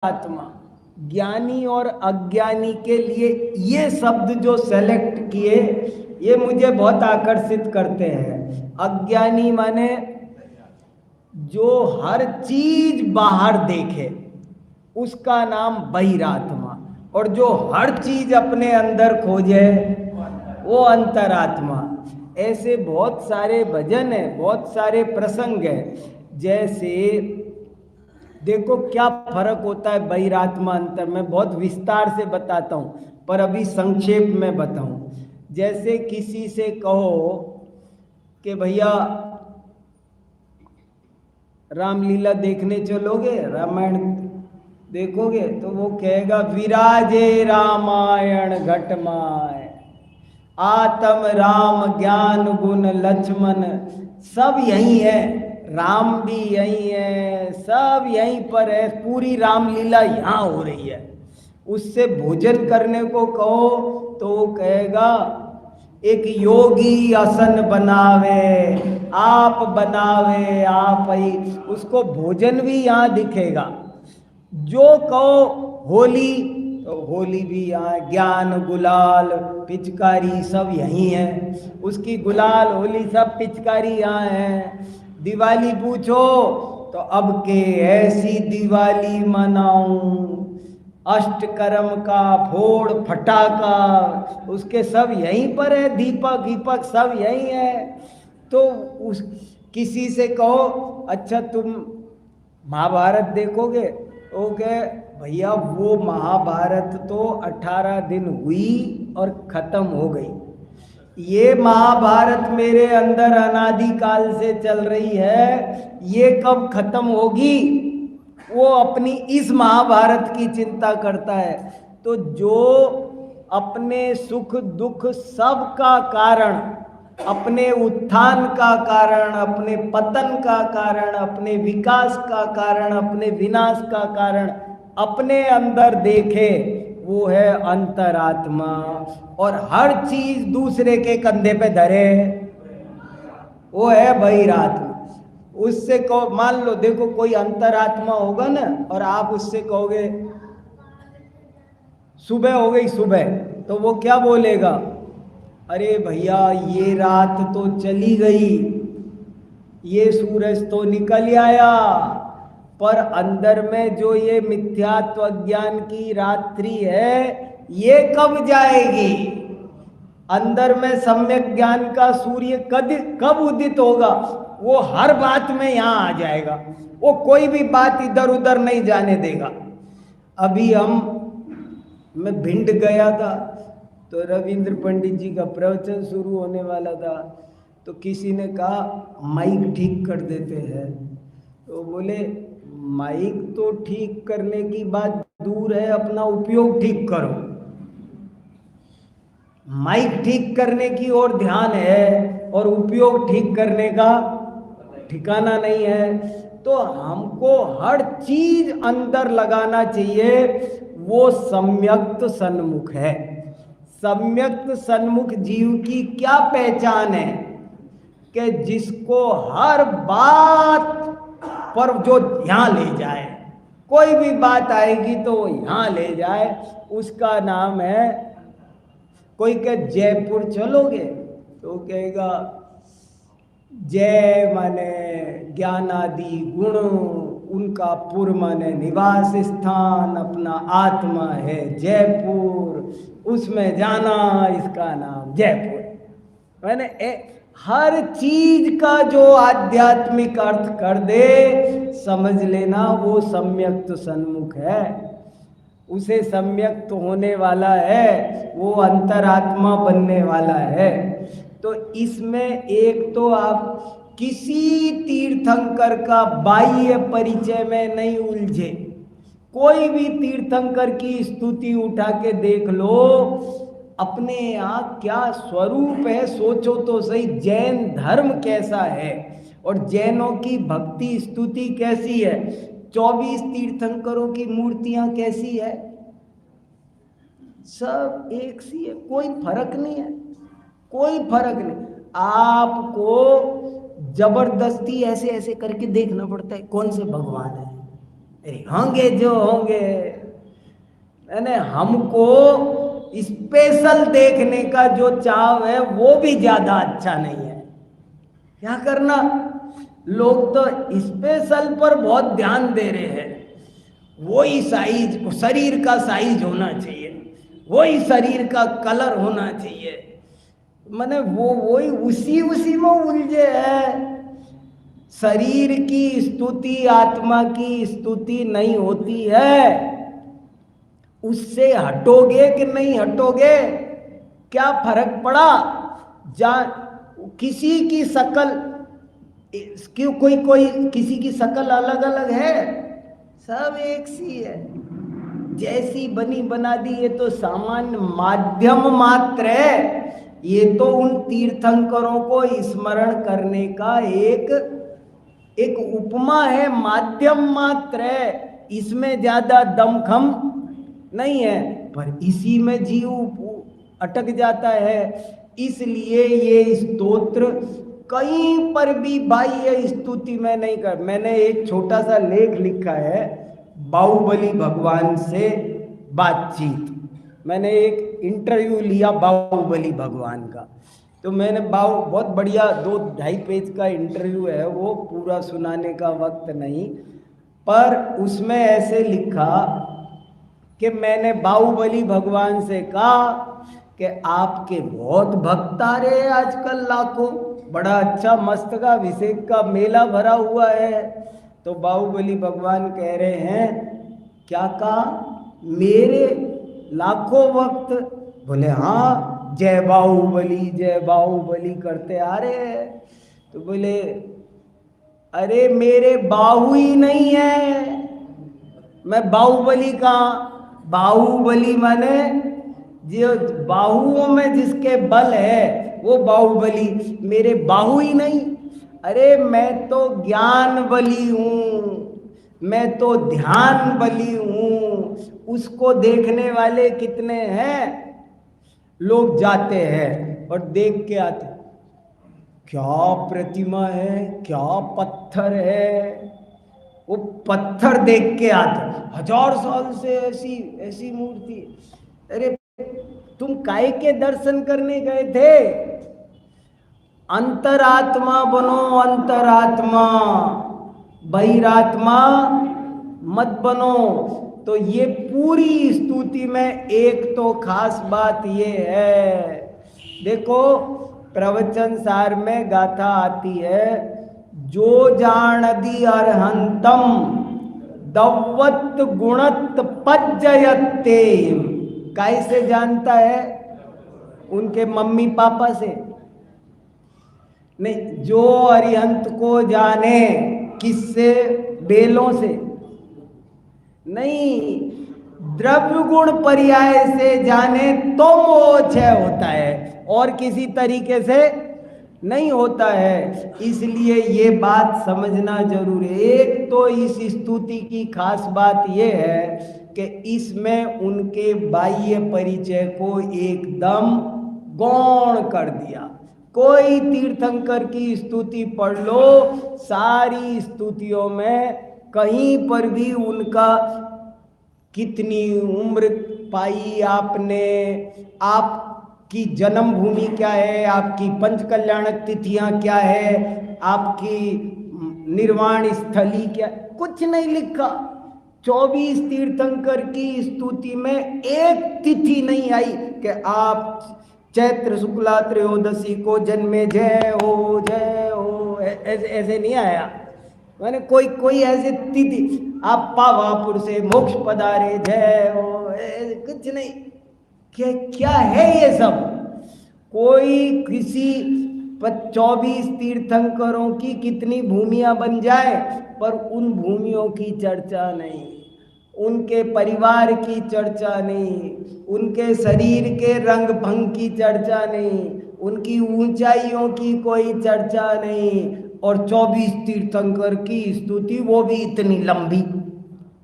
आत्मा। ज्ञानी और अज्ञानी के लिए ये शब्द जो सेलेक्ट किए ये मुझे बहुत आकर्षित करते हैं। अज्ञानी माने जो हर चीज बाहर देखे उसका नाम बहिरात्मा, और जो हर चीज अपने अंदर खोजे वो अंतरात्मा। ऐसे बहुत सारे भजन है, बहुत सारे प्रसंग है। जैसे देखो क्या फर्क होता है बहिरात्मा अंतर में, बहुत विस्तार से बताता हूं पर अभी संक्षेप में बताऊं। जैसे किसी से कहो कि भैया रामलीला देखने चलोगे, रामायण देखोगे, तो वो कहेगा विराजे रामायण घटमाय, आत्म राम ज्ञान गुण लक्ष्मण सब यही है, राम भी यही है, सब यहीं पर है, पूरी रामलीला यहाँ हो रही है। उससे भोजन करने को कहो तो वो कहेगा एक योगी आसन बनावे, आप बनावे आप ही, उसको भोजन भी यहाँ दिखेगा। जो कहो होली तो होली भी यहाँ, ज्ञान गुलाल पिचकारी सब यही है, उसकी गुलाल होली सब पिचकारी यहाँ है। दिवाली पूछो तो अब के ऐसी दिवाली मनाऊं, अष्टकर्म का फोड़ फटाका उसके सब यहीं पर है, दीपक दीपक सब यहीं है। तो उस किसी से कहो अच्छा तुम महाभारत देखोगे, ओके भैया वो महाभारत तो 18 दिन हुई और खत्म हो गई, ये महाभारत मेरे अंदर अनादिकाल से चल रही है, ये कब खत्म होगी, वो अपनी इस महाभारत की चिंता करता है। तो जो अपने सुख दुख सब का कारण, अपने उत्थान का कारण, अपने पतन का कारण, अपने विकास का कारण, अपने विनाश का कारण अपने अंदर देखे वो है अंतरात्मा। और हर चीज दूसरे के कंधे पे धरे वो है बहिरात्मा। उससे कहो, मान लो देखो कोई अंतरात्मा होगा ना और आप उससे कहोगे सुबह हो गई सुबह, तो वो क्या बोलेगा, अरे भैया ये रात तो चली गई, ये सूरज तो निकल आया, पर अंदर में जो ये मिथ्यात्व ज्ञान की रात्रि है ये कब जाएगी। अंदर में सम्यक ज्ञान का सूर्य कब उदित होगा, वो हर बात में यहाँ आ जाएगा, वो कोई भी बात इधर उधर नहीं जाने देगा। अभी मैं भिंड गया था तो रविंद्र पंडित जी का प्रवचन शुरू होने वाला था, तो किसी ने कहा माइक ठीक कर देते हैं, तो बोले माइक तो ठीक करने की बात दूर है, अपना उपयोग ठीक करो। माइक ठीक करने की ओर ध्यान है और उपयोग ठीक करने का ठिकाना नहीं है। तो हमको हर चीज अंदर लगाना चाहिए, वो सम्यक्त सन्मुख है। सम्यक्त सन्मुख जीव की क्या पहचान है कि जिसको हर बात पर जो यहाँ ले जाए, कोई भी बात आएगी तो वो यहाँ ले जाए, उसका नाम है। कोई कहे जयपुर चलोगे तो कहेगा जय माने ज्ञानादि गुण, उनका पुर माने निवास स्थान, अपना आत्मा है जयपुर, उसमें जाना, इसका नाम जयपुर। मैंने हर चीज का जो आध्यात्मिक अर्थ कर दे समझ लेना वो सम्यक्त सन्मुख है, उसे सम्यक्त होने वाला है, वो अंतरात्मा बनने वाला है। तो इसमें एक तो आप किसी तीर्थंकर का बाह्य परिचय में नहीं उलझे, कोई भी तीर्थंकर की स्तुति उठा के देख लो, अपने यहाँ क्या स्वरूप है सोचो तो सही, जैन धर्म कैसा है और जैनों की भक्ति स्तुति कैसी है, 24 तीर्थंकरों की मूर्तियां कैसी है, सब एक सी है, कोई फर्क नहीं है, कोई फर्क नहीं। आपको जबरदस्ती ऐसे ऐसे करके देखना पड़ता है कौन से भगवान है, अरे होंगे जो होंगे, यानी हमको स्पेशल देखने का जो चाव है वो भी ज्यादा अच्छा नहीं है। क्या करना, लोग तो स्पेशल पर बहुत ध्यान दे रहे हैं। वही साइज, शरीर का साइज होना चाहिए, वही शरीर का कलर होना चाहिए, माने वो वही उसी उसी में उलझे है। शरीर की स्तुति आत्मा की स्तुति नहीं होती है। उससे हटोगे कि नहीं हटोगे, क्या फर्क पड़ा। जा किसी की शक्ल, क्यों कोई कोई किसी की शक्ल अलग अलग है, सब एक सी है, जैसी बनी बना दी। ये तो सामान्य माध्यम मात्र है। ये तो उन तीर्थंकरों को स्मरण करने का एक उपमा है, माध्यम मात्र है। इसमें ज्यादा दमखम नहीं है, पर इसी में जीव अटक जाता है। इसलिए ये स्तोत्र कहीं पर भी बाह्य स्तुति में नहीं कर। मैंने एक छोटा सा लेख लिखा है, बाहुबली भगवान से बातचीत। मैंने एक इंटरव्यू लिया बाहुबली भगवान का, तो मैंने बहुत बढ़िया 2-2.5 पेज का इंटरव्यू है, वो पूरा सुनाने का वक्त नहीं, पर उसमें ऐसे लिखा कि मैंने बाहुबली भगवान से कहा कि आपके बहुत भक्त आ रहे हैं आजकल लाखों, बड़ा अच्छा मस्तकाभिषेक का मेला भरा हुआ है। तो बाहुबली भगवान कह रहे हैं, क्या कहा, मेरे लाखों भक्त? बोले हाँ, जय बाहुबली करते आ रहे हैं। तो बोले अरे मेरे बाहु ही नहीं है, मैं बाहुबली कहाँ। बाहुबली माने जो बाहुओं में जिसके बल है वो बाहुबली, मेरे बाहु ही नहीं। अरे मैं तो ज्ञान बली हूँ, मैं तो ध्यान बली हूँ। उसको देखने वाले कितने हैं, लोग जाते हैं और देख के आते, क्या प्रतिमा है, क्या पत्थर है। वो पत्थर देख के आते, 1000 साल से ऐसी ऐसी मूर्ति। अरे तुम काय के दर्शन करने गए थे? अंतरात्मा बनो, अंतरात्मा, बहिरात्मा मत बनो। तो ये पूरी स्तुति में एक तो खास बात ये है, देखो प्रवचन सार में गाथा आती है, जो जानदि अर्हंतम दव्वत गुणत पज्जयते। कैसे जानता है? उनके मम्मी पापा से नहीं, जो अरिहंत को जाने किससे? बेलों से नहीं, द्रव्य गुण पर्याय से जाने तो मोह क्षय होता है, और किसी तरीके से नहीं होता है। इसलिए ये बात समझना जरूरी है। एक तो इस स्तुति की खास बात ये है कि इसमें उनके बाह्य परिचय को एकदम गौण कर दिया। कोई तीर्थंकर की स्तुति पढ़ लो, सारी स्तुतियों में कहीं पर भी उनका कितनी उम्र पाई आपने, आपकी जन्मभूमि क्या है, आपकी पंचकल्याणक तिथियां क्या है, आपकी निर्वाण स्थली क्या, कुछ नहीं लिखा। 24 तीर्थंकर की स्तुति में एक तिथि नहीं आई कि आप चैत्र शुक्ला त्रयोदशी को जन्मे, जय हो जय हो, ऐसे नहीं आया। मैंने कोई ऐसे तिथि, आप पावापुर से मोक्ष पधारे, जय हो, कुछ नहीं। क्या है ये सब? कोई किसी 24 तीर्थंकरों की कितनी भूमियां बन जाए, पर उन भूमियों की चर्चा नहीं, उनके परिवार की चर्चा नहीं, उनके शरीर के रंग भंग की चर्चा नहीं, उनकी ऊंचाइयों की कोई चर्चा नहीं। और 24 तीर्थंकर की स्तुति, वो भी इतनी लंबी,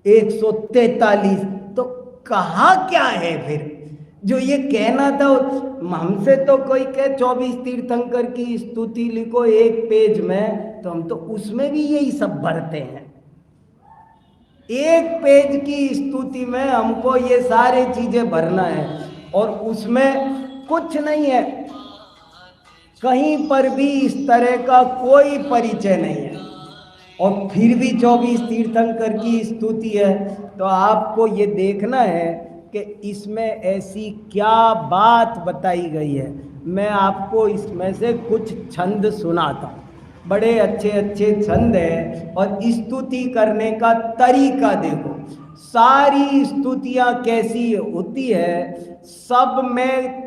143। तो कहा क्या है फिर जो ये कहना था? हमसे तो कोई कहे 24 तीर्थंकर की स्तुति लिखो एक पेज में, तो हम तो उसमें भी यही सब भरते हैं। एक पेज की स्तुति में हमको ये सारी चीजें भरना है और उसमें कुछ नहीं है, कहीं पर भी इस तरह का कोई परिचय नहीं है। और फिर भी 24 तीर्थंकर की स्तुति है, तो आपको ये देखना है कि इसमें ऐसी क्या बात बताई गई है। मैं आपको इसमें से कुछ छंद सुनाता हूँ, बड़े अच्छे अच्छे छंद है। और स्तुति करने का तरीका देखो, सारी स्तुतियाँ कैसी होती है, सब में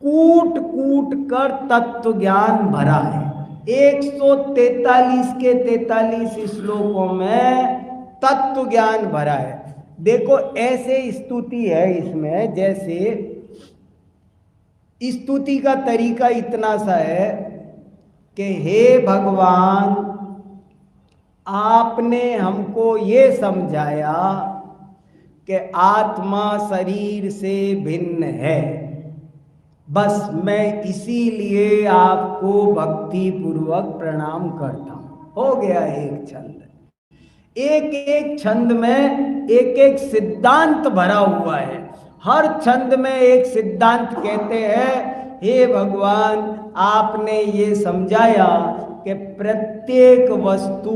कूट कूट कर तत्व ज्ञान भरा है। 143 के 43 श्लोकों में तत्व ज्ञान भरा है। देखो ऐसे स्तुति है इसमें, जैसे स्तुति का तरीका इतना सा है कि हे भगवान, आपने हमको ये समझाया कि आत्मा शरीर से भिन्न है, बस मैं इसीलिए आपको भक्ति पूर्वक प्रणाम करता हूं। हो गया एक छंद। एक एक छंद में एक एक सिद्धांत भरा हुआ है। हर छंद में एक सिद्धांत कहते हैं, हे भगवान, आपने ये समझाया कि प्रत्येक वस्तु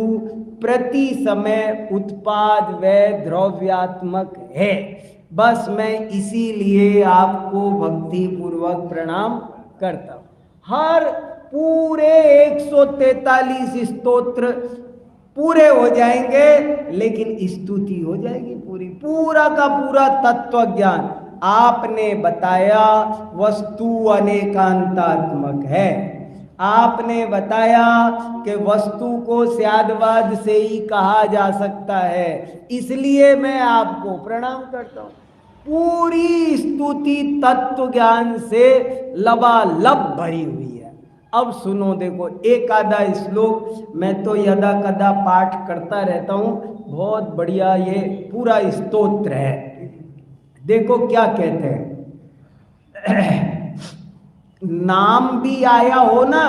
प्रति समय उत्पाद व द्रव्यात्मक है, बस मैं इसीलिए आपको भक्ति पूर्वक प्रणाम करता हूं। हर पूरे 143 स्तोत्र पूरे हो जाएंगे, लेकिन स्तुति हो जाएगी पूरी, पूरा का पूरा तत्व ज्ञान। आपने बताया वस्तु अनेकांतात्मक है, आपने बताया कि वस्तु को स्यादवाद से ही कहा जा सकता है, इसलिए मैं आपको प्रणाम करता हूं। पूरी स्तुति तत्व ज्ञान से लबालब भरी हुई है। अब सुनो, देखो एक आधा श्लोक मैं तो यदा कदा पाठ करता रहता हूं, बहुत बढ़िया ये पूरा स्तोत्र है। देखो क्या कहते हैं, नाम भी आया हो ना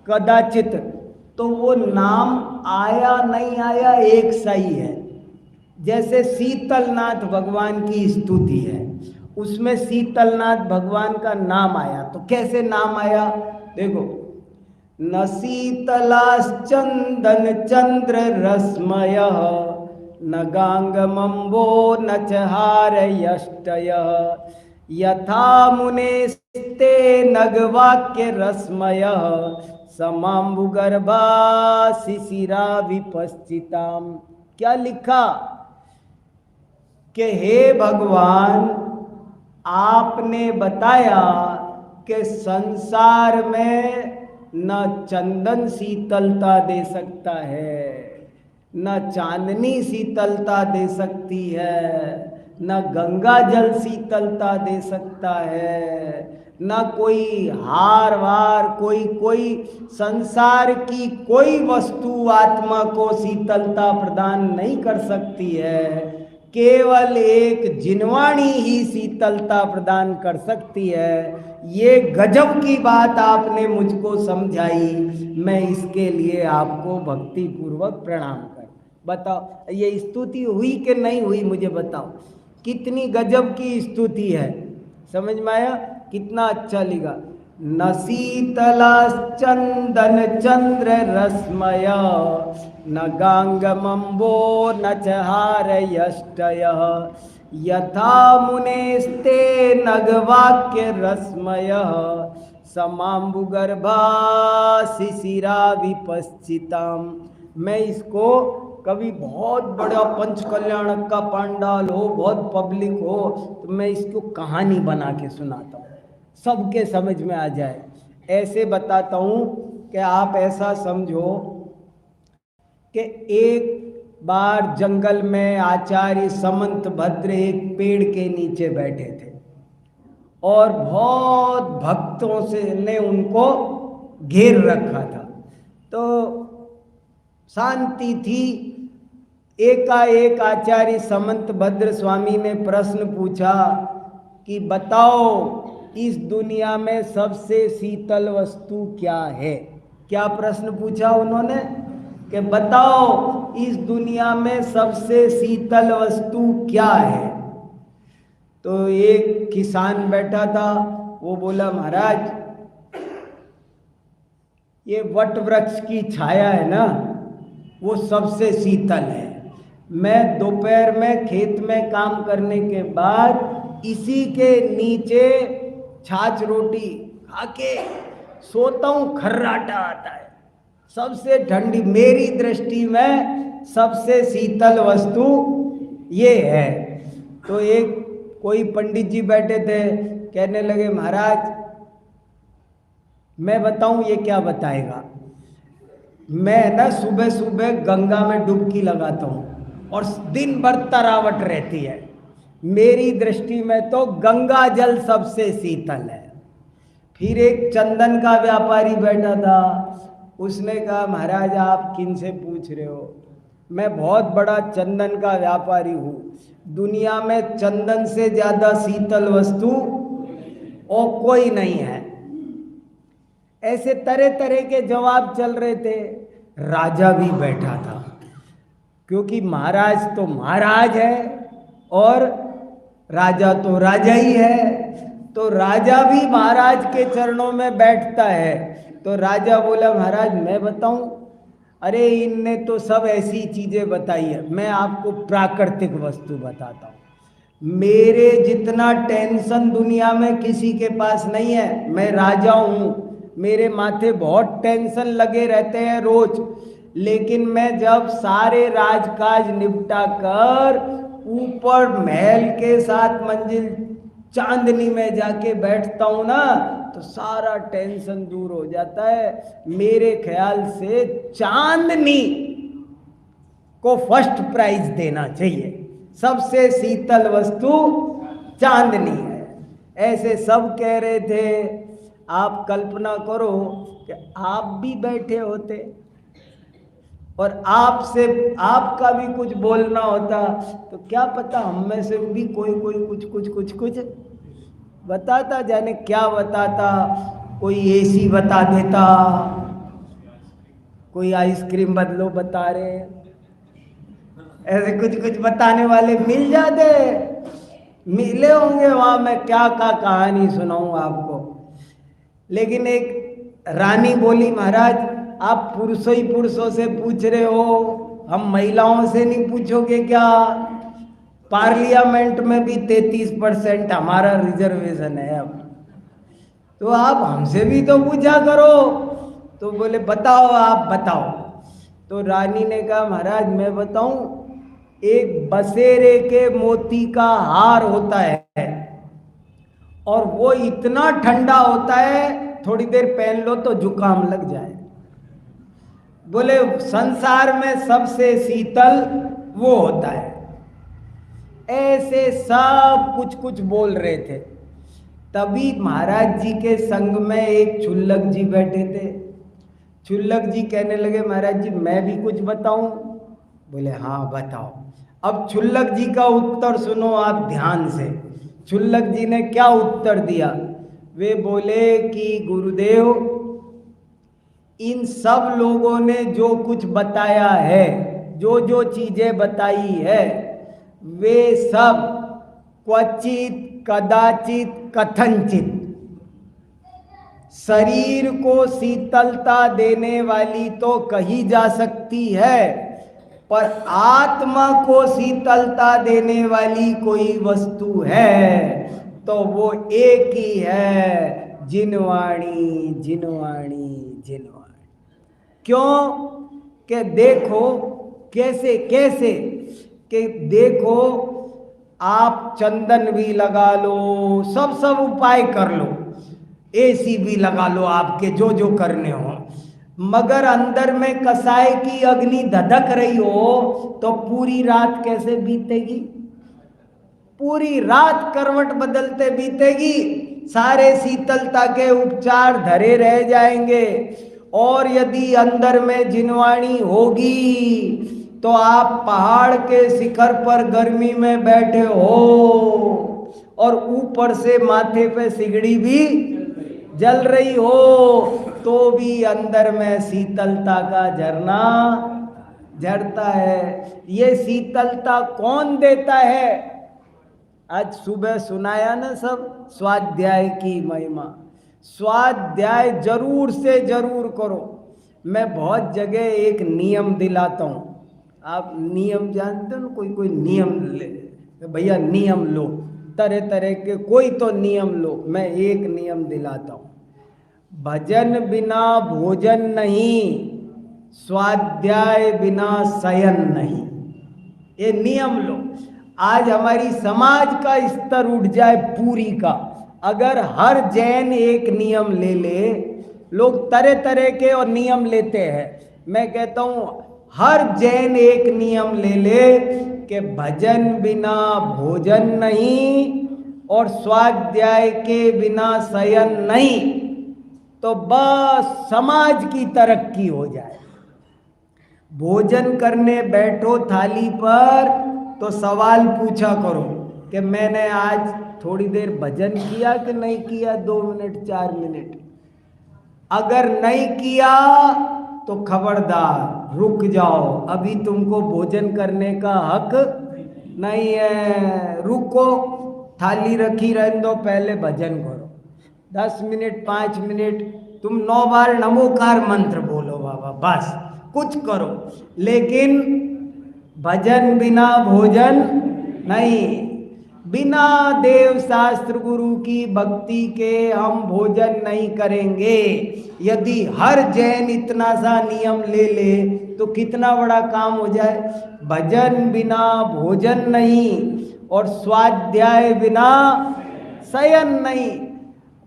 कदाचित, तो वो नाम आया नहीं आया एक सही है। जैसे शीतलनाथ भगवान की स्तुति है, उसमें शीतलनाथ भगवान का नाम आया, तो कैसे नाम आया देखो, न शीतलाश्चंदन चंद्र रश्मयः, न गांगमंबो न च हारयष्टयः, यथा मुनेस्ते नगवाक्य रश्मयः, समाम्बुगर्भा शिशिरा विपश्चिताम। क्या लिखा कि हे भगवान, आपने बताया कि संसार में न चंदन शीतलता दे सकता है, न चांदनी शीतलता दे सकती है, न गंगा जल शीतलता दे सकता है, न कोई हार वार, कोई संसार की कोई वस्तु आत्मा को शीतलता प्रदान नहीं कर सकती है। केवल एक जिनवाणी ही शीतलता प्रदान कर सकती है। ये गजब की बात आपने मुझको समझाई, मैं इसके लिए आपको भक्ति पूर्वक प्रणाम कर। बताओ ये स्तुति हुई कि नहीं हुई, मुझे बताओ। कितनी गजब की स्तुति है, समझ में आया? कितना अच्छा लिखा, न शीतलाश्चंदन चंद्र रश्मय, न गांगमंबो न च हारयष्टयः, यथा मुनेस्ते नगवाक्य रश्मयः, समाम्बुगर्भा शिशिरा विपश्चिताम। मैं इसको कभी बहुत बड़ा पंचकल्याणक का पंडाल हो, बहुत पब्लिक हो, तो मैं इसको कहानी बना के सुनाता हूँ, सबके समझ में आ जाए। ऐसे बताता हूँ कि आप ऐसा समझो कि एक बार जंगल में आचार्य समंत भद्र एक पेड़ के नीचे बैठे थे और बहुत भक्तों से ने उनको घेर रखा था। तो शांति थी। एकाएक आचार्य समंत भद्र स्वामी ने प्रश्न पूछा कि बताओ इस दुनिया में सबसे शीतल वस्तु क्या है। क्या प्रश्न पूछा उन्होंने कि बताओ इस दुनिया में सबसे शीतल वस्तु क्या है? तो एक किसान बैठा था, वो बोला महाराज ये वट वृक्ष की छाया है ना, वो सबसे शीतल है। मैं दोपहर में खेत में काम करने के बाद इसी के नीचे छाछ रोटी खा के सोता हूँ, खर्राटा आता है। सबसे ठंडी, मेरी दृष्टि में सबसे शीतल वस्तु ये है। तो एक कोई पंडित जी बैठे थे, कहने लगे महाराज मैं बताऊं ये क्या बताएगा? मैं ना सुबह सुबह गंगा में डुबकी लगाता हूँ और दिन भर तरावट रहती है। मेरी दृष्टि में तो गंगा जल सबसे शीतल है। फिर एक चंदन का व्यापारी बैठा था, उसने कहा महाराज आप किन से पूछ रहे हो? मैं बहुत बड़ा चंदन का व्यापारी हूँ। दुनिया में चंदन से ज़्यादा शीतल वस्तु और कोई नहीं है। ऐसे तरह तरह के जवाब चल रहे थे। राजा भी बैठा था, क्योंकि महाराज तो महाराज है और राजा तो राजा ही है। तो राजा भी महाराज के चरणों में बैठता है। तो राजा बोला महाराज मैं बताऊं? अरे इनने तो सब ऐसी चीजें बताई है, मैं आपको प्राकृतिक वस्तु बताता हूँ। मेरे जितना टेंशन दुनिया में किसी के पास नहीं है। मैं राजा हूँ, मेरे माथे बहुत टेंशन लगे रहते हैं रोज, लेकिन मैं जब सारे राजकाज निपटा कर ऊपर महल के 7 मंजिल चांदनी में जाके बैठता हूँ ना, तो सारा टेंशन दूर हो जाता है। मेरे ख्याल से चांदनी को फर्स्ट प्राइज देना चाहिए। सबसे शीतल वस्तु चांदनी है। ऐसे सब कह रहे थे। आप कल्पना करो कि आप भी बैठे होते और आपसे आपका भी कुछ बोलना होता, तो क्या पता हम में से भी कोई कुछ बताता, जाने क्या बताता। कोई एसी बता देता, कोई आइसक्रीम बदलो बता रहे, ऐसे कुछ बताने वाले मिल जाते, मिले होंगे वहां। मैं क्या कहानी सुनाऊं आपको। लेकिन एक रानी बोली महाराज आप पुरुषों से पूछ रहे हो, हम महिलाओं से नहीं पूछोगे क्या? पार्लियामेंट में भी 33% हमारा रिजर्वेशन है अब, तो आप हमसे भी तो पूछा करो। तो बोले बताओ आप बताओ। तो रानी ने कहा महाराज मैं बताऊं, एक बसेरे के मोती का हार होता है और वो इतना ठंडा होता है थोड़ी देर पहन लो तो जुकाम लग जाए। बोले संसार में सबसे शीतल वो होता है। ऐसे सब कुछ बोल रहे थे। तभी महाराज जी के संग में एक छुल्लक जी बैठे थे। छुल्लक जी कहने लगे महाराज जी मैं भी कुछ बताऊं? बोले हाँ बताओ। अब छुल्लक जी का उत्तर सुनो आप ध्यान से। छुल्लक जी ने क्या उत्तर दिया? वे बोले कि गुरुदेव इन सब लोगों ने जो कुछ बताया है, जो चीजें बताई है, वे सब क्वचित कदाचित कथनचित शरीर को शीतलता देने वाली तो कही जा सकती है, पर आत्मा को शीतलता देने वाली कोई वस्तु है तो वो एक ही है, जिनवाणी जिनवाणी जिनवाणी। क्यों? कि देखो कैसे कि देखो आप चंदन भी लगा लो, सब उपाय कर लो, एसी भी लगा लो, आपके जो करने हो, मगर अंदर में कसाय की अग्नि धधक रही हो तो पूरी रात कैसे बीतेगी? पूरी रात करवट बदलते बीतेगी। सारे शीतलता के उपचार धरे रह जाएंगे। और यदि अंदर में जिनवाणी होगी तो आप पहाड़ के शिखर पर गर्मी में बैठे हो और ऊपर से माथे पे सिगड़ी भी जल रही हो, तो भी अंदर में शीतलता का झरना झड़ता है। ये शीतलता कौन देता है? आज सुबह सुनाया ना सब स्वाध्याय की महिमा। स्वाध्याय जरूर से जरूर करो। मैं बहुत जगह एक नियम दिलाता हूँ। आप नियम जानते हो ना, कोई कोई नियम ले, भैया नियम लो, तरह तरह के कोई तो नियम लो। मैं एक नियम दिलाता हूँ, भजन बिना भोजन नहीं, स्वाध्याय बिना शयन नहीं। ये नियम लो। आज हमारी समाज का स्तर उठ जाए पूरी का, अगर हर जैन एक नियम ले ले। लोग तरह तरह के और नियम लेते हैं। मैं कहता हूँ हर जैन एक नियम ले ले कि भजन बिना भोजन नहीं और स्वाध्याय के बिना शयन नहीं, तो बस समाज की तरक्की हो जाए। भोजन करने बैठो थाली पर तो सवाल पूछा करो कि मैंने आज थोड़ी देर भजन किया कि नहीं किया, 2 मिनट 4 मिनट। अगर नहीं किया तो खबरदार रुक जाओ, अभी तुमको भोजन करने का हक नहीं है। रुको, थाली रखी रहने दो, पहले भजन करो। 10 मिनट 5 मिनट तुम 9 बार नमोकार मंत्र बोलो बाबा, बस कुछ करो, लेकिन भजन बिना भोजन नहीं। बिना देव शास्त्र गुरु की भक्ति के हम भोजन नहीं करेंगे। यदि हर जैन इतना सा नियम ले ले तो कितना बड़ा काम हो जाए। भजन बिना भोजन नहीं और स्वाध्याय बिना शयन नहीं।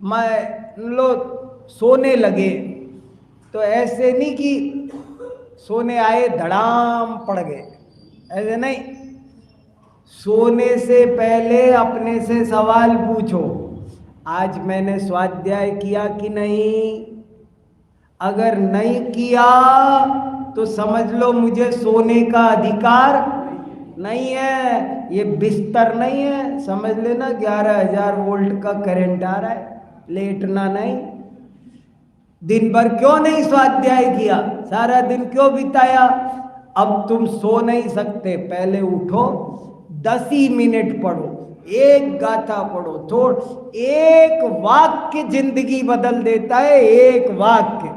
मैं लो सोने लगे तो ऐसे नहीं कि सोने आए धड़ाम पड़ गए, ऐसे नहीं। सोने से पहले अपने से सवाल पूछो, आज मैंने स्वाध्याय किया कि नहीं। अगर नहीं किया तो समझ लो मुझे सोने का अधिकार नहीं है। ये बिस्तर नहीं है, समझ लेना 11,000 वोल्ट का करंट आ रहा है, लेटना नहीं। दिन भर क्यों नहीं स्वाध्याय किया, सारा दिन क्यों बिताया? अब तुम सो नहीं सकते, पहले उठो, 10 ही मिनट पढ़ो, एक गाथा पढ़ो। एक वाक्य जिंदगी बदल देता है, एक वाक्य,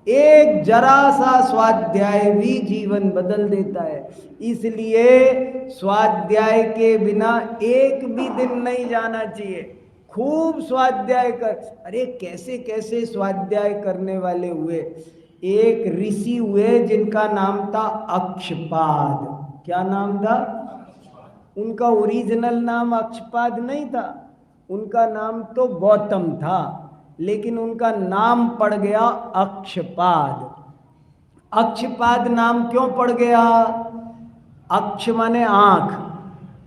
एक जरा सा स्वाध्याय भी जीवन बदल देता है। इसलिए स्वाध्याय के बिना एक भी दिन नहीं जाना चाहिए। खूब स्वाध्याय कर। अरे कैसे कैसे स्वाध्याय करने वाले हुए। एक ऋषि हुए जिनका नाम था अक्षपाद। क्या नाम था? उनका ओरिजिनल नाम अक्षपाद नहीं था, उनका नाम तो गौतम था, लेकिन उनका नाम पड़ गया अक्षपाद। अक्षपाद नाम क्यों पड़ गया? अक्ष माने आंख,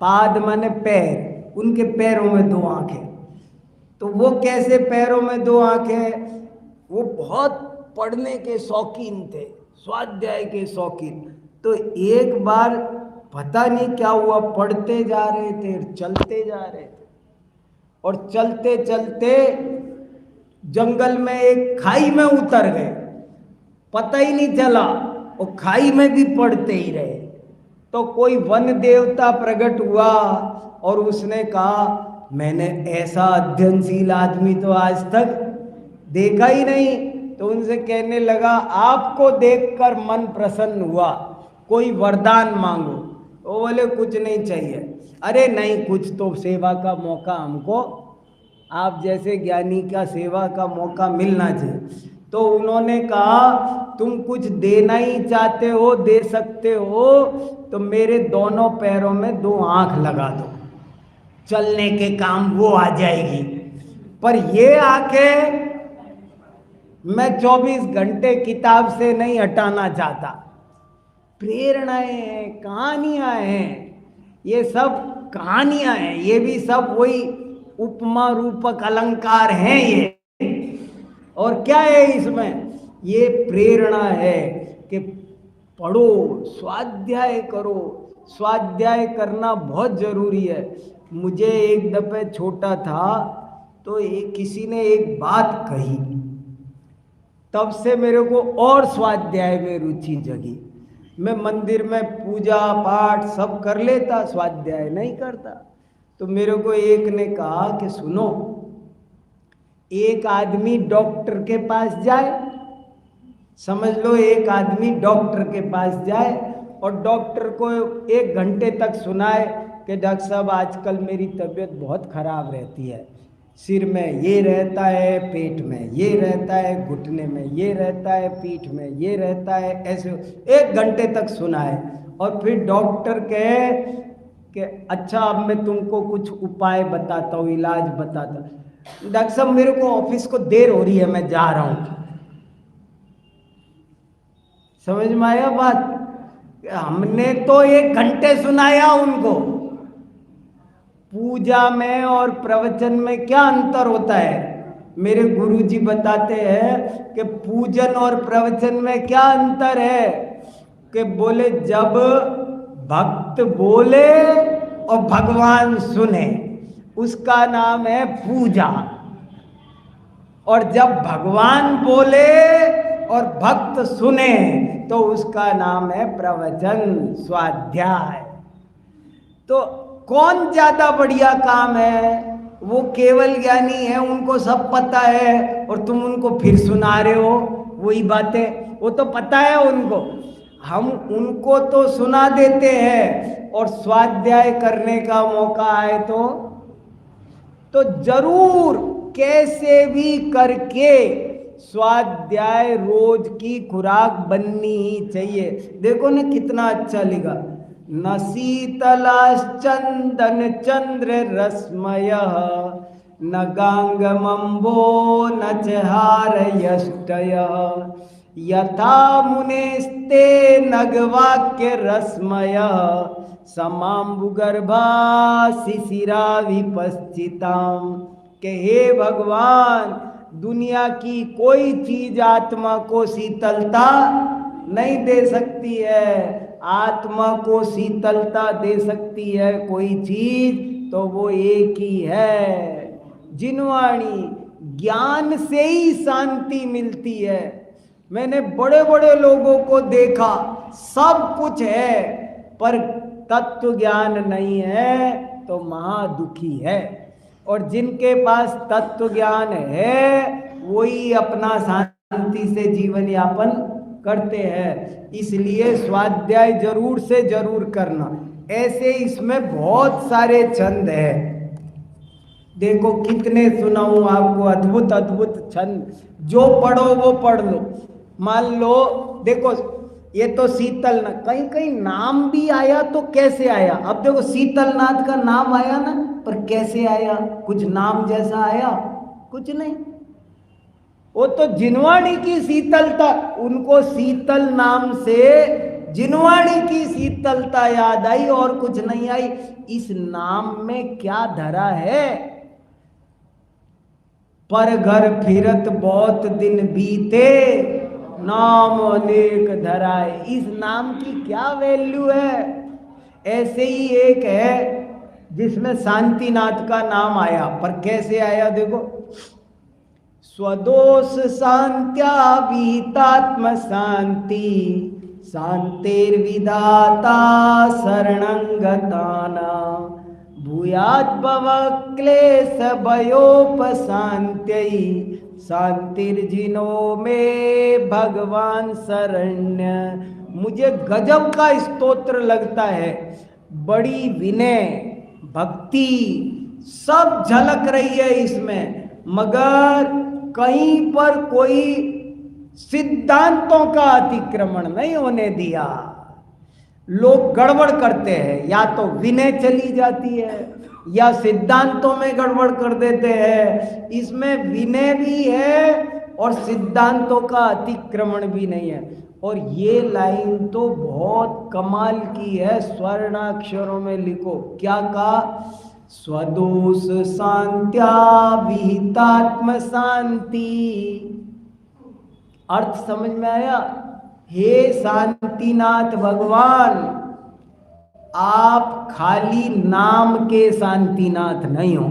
पाद माने पैर, उनके पैरों में 2 आंखें। तो वो कैसे पैरों में 2 आंखें? वो बहुत पढ़ने के शौकीन थे, स्वाध्याय के शौकीन। तो एक बार पता नहीं क्या हुआ, पढ़ते जा रहे थे, चलते जा रहे थे, और चलते चलते जंगल में एक खाई में उतर गए, पता ही नहीं चला, और खाई में भी पढ़ते ही रहे। तो कोई वन देवता प्रकट हुआ और उसने कहा, मैंने ऐसा अध्ययनशील आदमी तो आज तक देखा ही नहीं। तो उनसे कहने लगा, आपको देखकर मन प्रसन्न हुआ, कोई वरदान मांगो। वो बोले कुछ नहीं चाहिए। अरे नहीं, कुछ तो सेवा का मौका हमको, आप जैसे ज्ञानी का सेवा का मौका मिलना चाहिए। तो उन्होंने कहा, तुम कुछ देना ही चाहते हो, दे सकते हो तो मेरे दोनों पैरों में 2 आंख लगा दो, चलने के काम वो आ जाएगी। पर ये आंखें मैं 24 घंटे किताब से नहीं हटाना चाहता। प्रेरणाएं हैं, कहानियां हैं, ये सब कहानियां हैं, ये भी सब वही उपमा रूपक अलंकार हैं ये। और क्या है इसमें? ये प्रेरणा है कि पढ़ो, स्वाध्याय करो। स्वाध्याय करना बहुत जरूरी है। मुझे एक दफे छोटा था तो किसी ने एक बात कही, तब से मेरे को और स्वाध्याय में रुचि जगी। मैं मंदिर में पूजा पाठ सब कर लेता, स्वाध्याय नहीं करता। तो मेरे को एक ने कहा कि सुनो, एक आदमी डॉक्टर के पास जाए, समझ लो एक आदमी डॉक्टर के पास जाए और डॉक्टर को 1 घंटे तक सुनाए कि डॉक्टर साहब आजकल मेरी तबीयत बहुत खराब रहती है, सिर में ये रहता है, पेट में ये रहता है, घुटने में ये रहता है, पीठ में ये रहता है, ऐसे 1 घंटे तक सुनाए और फिर डॉक्टर कहे कि अच्छा अब मैं तुमको कुछ उपाय बताता हूँ, इलाज बताता हूँ। डॉक्टर साहब मेरे को ऑफिस को देर हो रही है, मैं जा रहा हूँ। समझ में आया बात? हमने तो 1 घंटे सुनाया उनको। पूजा में और प्रवचन में क्या अंतर होता है? मेरे गुरुजी बताते हैं कि पूजन और प्रवचन में क्या अंतर है कि बोले जब भक्त बोले और भगवान सुने उसका नाम है पूजा, और जब भगवान बोले और भक्त सुने तो उसका नाम है प्रवचन, स्वाध्याय। तो कौन ज्यादा बढ़िया काम है? वो केवल ज्ञानी है, उनको सब पता है और तुम उनको फिर सुना रहे हो वही बातें, वो तो पता है उनको। हम उनको तो सुना देते हैं और स्वाध्याय करने का मौका आए तो जरूर कैसे भी करके स्वाध्याय रोज की खुराक बननी ही चाहिए। देखो ना कितना अच्छा लिखा, न शीतलाश्चंदन चंद्र रश्मय न गांगमंबो न चहारयष्टय यथा मुनेस्ते नगवाक्य रश्मय समाम्बुगर्भा शिशिरा विपश्चिताम। के हे भगवान, दुनिया की कोई चीज आत्मा को शीतलता नहीं दे सकती है। आत्मा को शीतलता दे सकती है कोई चीज तो वो एक ही है, जिनवाणी। ज्ञान से ही शांति मिलती है। मैंने बड़े बड़े लोगों को देखा, सब कुछ है पर तत्व ज्ञान नहीं है तो महादुखी है, और जिनके पास तत्व ज्ञान है वही अपना शांति से जीवन यापन करते हैं। इसलिए स्वाध्याय जरूर से जरूर करना। ऐसे इसमें बहुत सारे छंद है, देखो कितने सुनाऊं आपको, अद्भुत अद्भुत छंद, जो पढ़ो वो पढ़ लो। मान लो देखो ये तो शीतलनाथ, कहीं कहीं नाम भी आया तो कैसे आया? अब देखो शीतलनाथ का नाम आया ना, पर कैसे आया? कुछ नाम जैसा आया? कुछ नहीं। वो तो जिनवाणी की शीतलता, उनको शीतल नाम से जिनवाणी की शीतलता याद आई और कुछ नहीं आई। इस नाम में क्या धरा है? पर घर फिरत बहुत दिन बीते नाम अनेक धराए। इस नाम की क्या वैल्यू है? ऐसे ही एक है जिसमें शांतिनाथ का नाम आया, पर कैसे आया देखो, स्वदोष शांत्या विहितात्म शांति शांतिर्विधाता शरणंगताना भूयात् भव क्लेश भयोपशांत्यै शांतिर्जिनो में भगवान शरण्य। मुझे गजब का स्तोत्र लगता है, बड़ी विनय भक्ति सब झलक रही है इसमें, मगर कहीं पर कोई सिद्धांतों का अतिक्रमण नहीं होने दिया। लोग गड़बड़ करते हैं, या तो विनय चली जाती है या सिद्धांतों में गड़बड़ कर देते हैं। इसमें विनय भी है और सिद्धांतों का अतिक्रमण भी नहीं है। और ये लाइन तो बहुत कमाल की है, स्वर्णाक्षरों में लिखो, क्या कहा? स्वदोष शांत्या विहितात्म शांति। अर्थ समझ में आया? हे शांतिनाथ भगवान, आप खाली नाम के शांतिनाथ नहीं हो,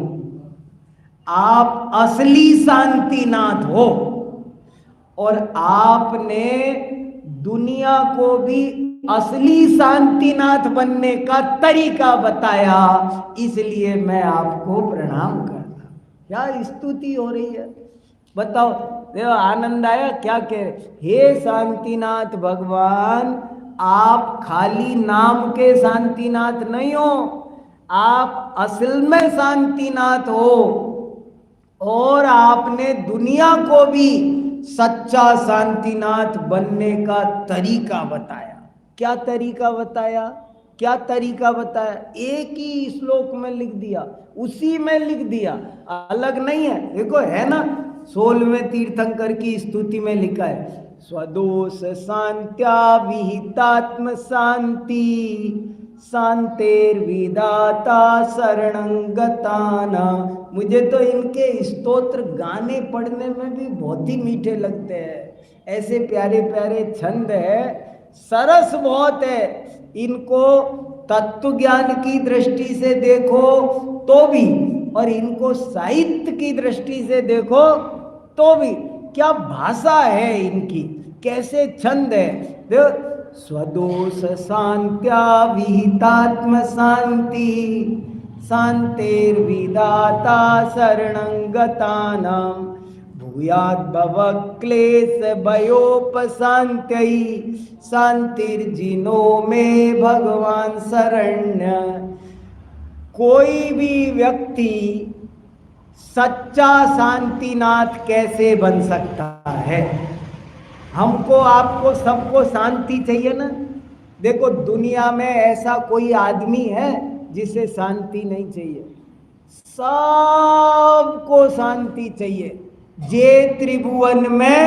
आप असली शांतिनाथ हो। और आपने दुनिया को भी असली शांतिनाथ बनने का तरीका बताया, इसलिए मैं आपको प्रणाम करता। क्या स्तुति हो रही है, बताओ। देखो आनंद आया। क्या कह रहे, हे शांतिनाथ भगवान, आप खाली नाम के शांतिनाथ नहीं हो, आप असल में शांतिनाथ हो, और आपने दुनिया को भी सच्चा शांतिनाथ बनने का तरीका बताया। क्या तरीका बताया, क्या तरीका बताया, एक ही श्लोक में लिख दिया, उसी में लिख दिया, अलग नहीं है। देखो है ना, 16वें तीर्थंकर की स्तुति में लिखा है, स्वदोष शांत्या विहितात्म शांति शांतेर विदाता शरणंगताना। मुझे तो इनके स्तोत्र गाने पढ़ने में भी बहुत ही मीठे लगते हैं, ऐसे प्यारे प्यारे छंद है, सरस बहुत है। इनको तत्व ज्ञान की दृष्टि से देखो तो भी, और इनको साहित्य की दृष्टि से देखो तो भी, क्या भाषा है इनकी, कैसे छंद है। देखो, स्वदोष शांत्या विहितात्म शांति शांतेर विदाता शरणंगतानाम भूयाद भव क्लेश भयोपशांत्यै शांतिर्जिनो में भगवान शरण्य। कोई भी व्यक्ति सच्चा शांतिनाथ कैसे बन सकता है? हमको, आपको, सबको शांति चाहिए ना। देखो दुनिया में ऐसा कोई आदमी है जिसे शांति नहीं चाहिए, सबको शांति चाहिए। जे त्रिभुवन में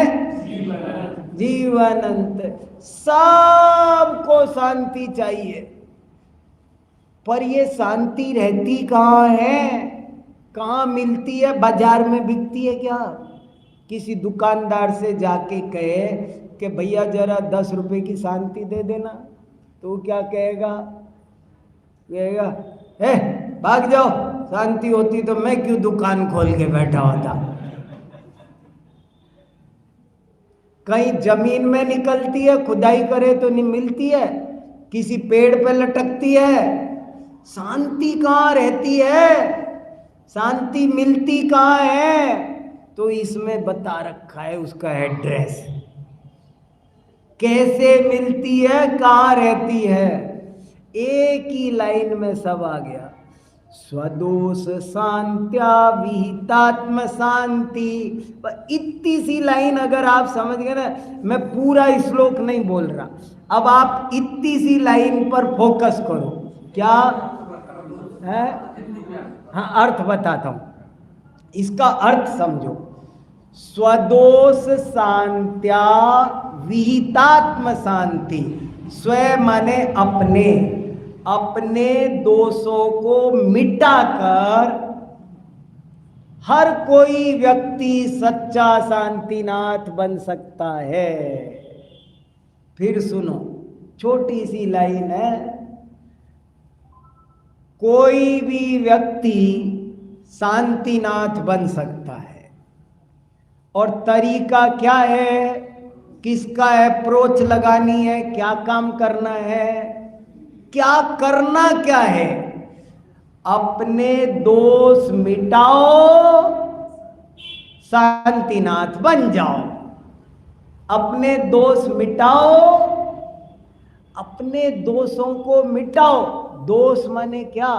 जीवनंत, सबको शांति चाहिए। पर ये शांति रहती कहाँ है, कहाँ मिलती है? बाजार में बिकती है क्या? किसी दुकानदार से जाके कहे कि भैया जरा 10 रुपए की शांति दे देना, तो क्या कहेगा? कहेगा भाग जाओ, शांति होती तो मैं क्यों दुकान खोल के बैठा होता। कहीं जमीन में निकलती है, खुदाई करे तो नहीं मिलती है, किसी पेड़ पे लटकती है। शांति कहाँ रहती है, शांति मिलती कहाँ है? तो इसमें बता रखा है उसका एड्रेस, कैसे मिलती है, कहाँ रहती है। एक ही लाइन में सब आ गया, स्वदोष शांत्या विहितात्म शांति। इतनी सी लाइन अगर आप समझ गए ना, मैं पूरा श्लोक नहीं बोल रहा, अब आप इतनी सी लाइन पर फोकस करो। क्या है? हाँ, अर्थ बताता हूं, इसका अर्थ समझो। स्वदोष शांत्या विहितात्म शांति, स्व माने अपने, अपने दोषों को मिटाकर हर कोई व्यक्ति सच्चा शांतिनाथ बन सकता है। फिर सुनो, छोटी सी लाइन है, कोई भी व्यक्ति शांतिनाथ बन सकता है। और तरीका क्या है, किसका अप्रोच लगानी है, क्या काम करना है, क्या करना क्या है? अपने दोष मिटाओ, शांतिनाथ बन जाओ। अपने दोष मिटाओ, अपने दोषों को मिटाओ। दोष माने क्या?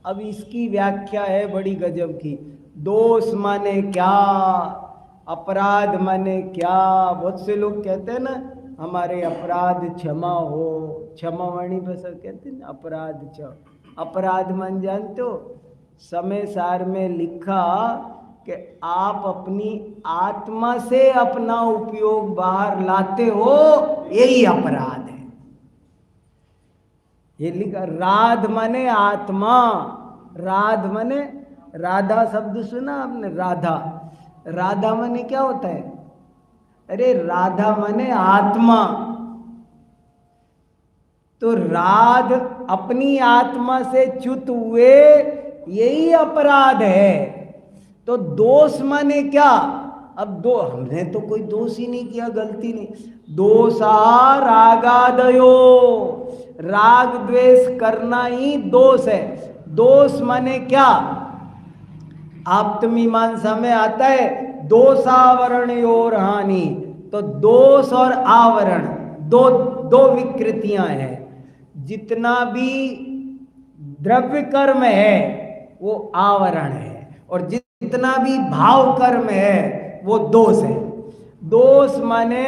अब इसकी व्याख्या है बड़ी गजब की। दोष माने क्या, अपराध माने क्या? बहुत से लोग कहते हैं ना, हमारे अपराध क्षमा हो, क्षमावाणी पर सब कहते हैं अपराध क्षमा। अपराध मान जानते हो? समय सार में लिखा कि आप अपनी आत्मा से अपना उपयोग बाहर लाते हो, यही अपराध है। ये लिखा। राध माने आत्मा, राध माने, राधा शब्द सुना आपने? राधा, राधा माने क्या होता है? अरे राधा माने आत्मा। तो राध अपनी आत्मा से च्युत हुए, यही अपराध है। तो दोष माने क्या? अब दो, हमने तो कोई दोष ही नहीं किया, गलती नहीं। दोषा रागादयो, राग द्वेष करना ही दोष है। दोष माने क्या? आप्तमीमांसा में आता है दोषावरण और हानि। तो दोष और आवरण दो दो विकृतियां हैं। जितना भी द्रव्य कर्म है वो आवरण है, और जितना भी भाव कर्म है वो दोष है। दोष माने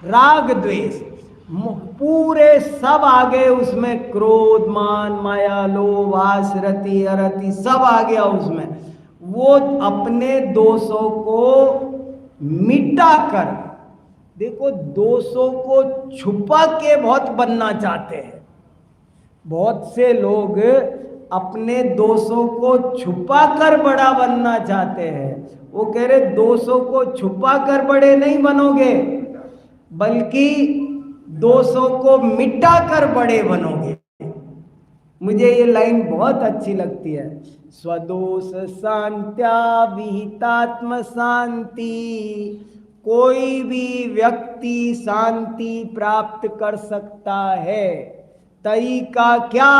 राग द्वेष, पूरे सब आ गए उसमें, क्रोध मान माया लोभ आस रति अरति सब आ गया उसमें। वो अपने दोषों को मिटा कर, देखो दोषों को छुपा के बहुत बनना चाहते हैं। बहुत से लोग अपने दोषों को छुपा कर बड़ा बनना चाहते हैं। वो कह रहे दोषों को छुपा कर बड़े नहीं बनोगे, बल्कि दोषों को मिटा कर बड़े बनोगे। मुझे ये लाइन बहुत अच्छी लगती है। स्वदोष शांत्या विहितात्म शांति, कोई भी व्यक्ति शांति प्राप्त कर सकता है। तरीका क्या?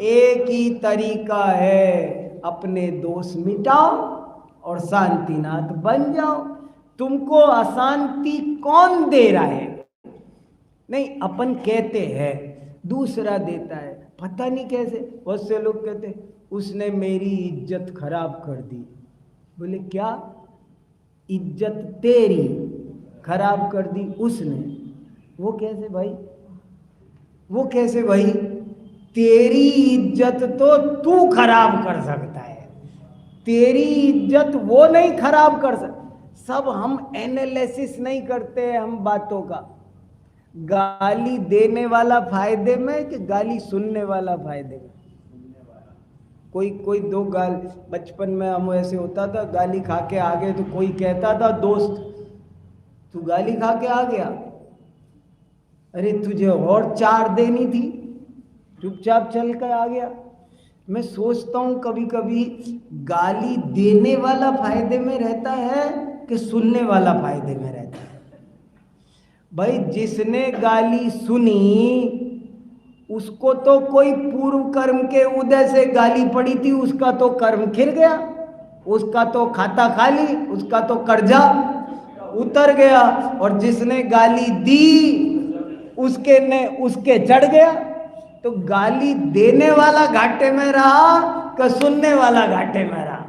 एक ही तरीका है, अपने दोष मिटाओ और शांतिनाथ बन जाओ। तुमको अशांति कौन दे रहा है? नहीं, अपन कहते हैं, दूसरा देता है, पता नहीं कैसे। बहुत से लोग कहते उसने मेरी इज्जत खराब कर दी। बोले क्या? इज्जत तेरी खराब कर दी उसने? वो कैसे भाई? वो कैसे भाई? तेरी इज्जत तो तू खराब कर सकता है, तेरी इज्जत वो नहीं खराब कर सकता। सब हम एनालिसिस नहीं करते हम बातों का। गाली देने वाला फायदे में कि गाली सुनने वाला फायदे में? कोई दो गाल, बचपन में हम ऐसे होता था, गाली खा के आ गए तो कोई कहता था दोस्त तू गाली खा के आ गया, अरे तुझे और 4 देनी थी, चुपचाप चल कर आ गया। मैं सोचता हूँ कभी कभी गाली देने वाला फायदे में रहता है कि सुनने वाला फायदे में रहता है? भाई जिसने गाली सुनी उसको तो कोई पूर्व कर्म के उदय से गाली पड़ी थी, उसका तो कर्म खिल गया, उसका तो खाता खाली, उसका तो कर्जा उतर गया। और जिसने गाली दी उसके चढ़ गया। तो गाली देने वाला घाटे में रहा कि सुनने वाला घाटे में रहा?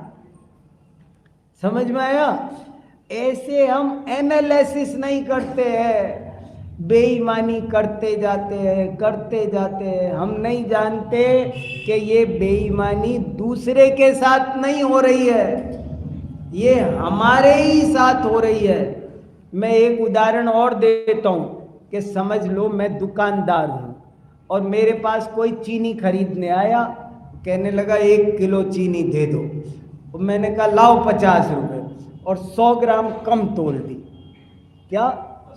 समझ में आया? ऐसे हम एनालिसिस नहीं करते हैं, बेईमानी करते जाते हैं। हम नहीं जानते कि ये बेईमानी दूसरे के साथ नहीं हो रही है, ये हमारे ही साथ हो रही है। मैं एक उदाहरण और देता हूँ कि समझ लो, मैं दुकानदार हूँ और मेरे पास कोई चीनी खरीदने आया, कहने लगा 1 किलो चीनी दे दो। और मैंने कहा लाओ 50 रुपये, और 100 ग्राम कम तोल दी। क्या?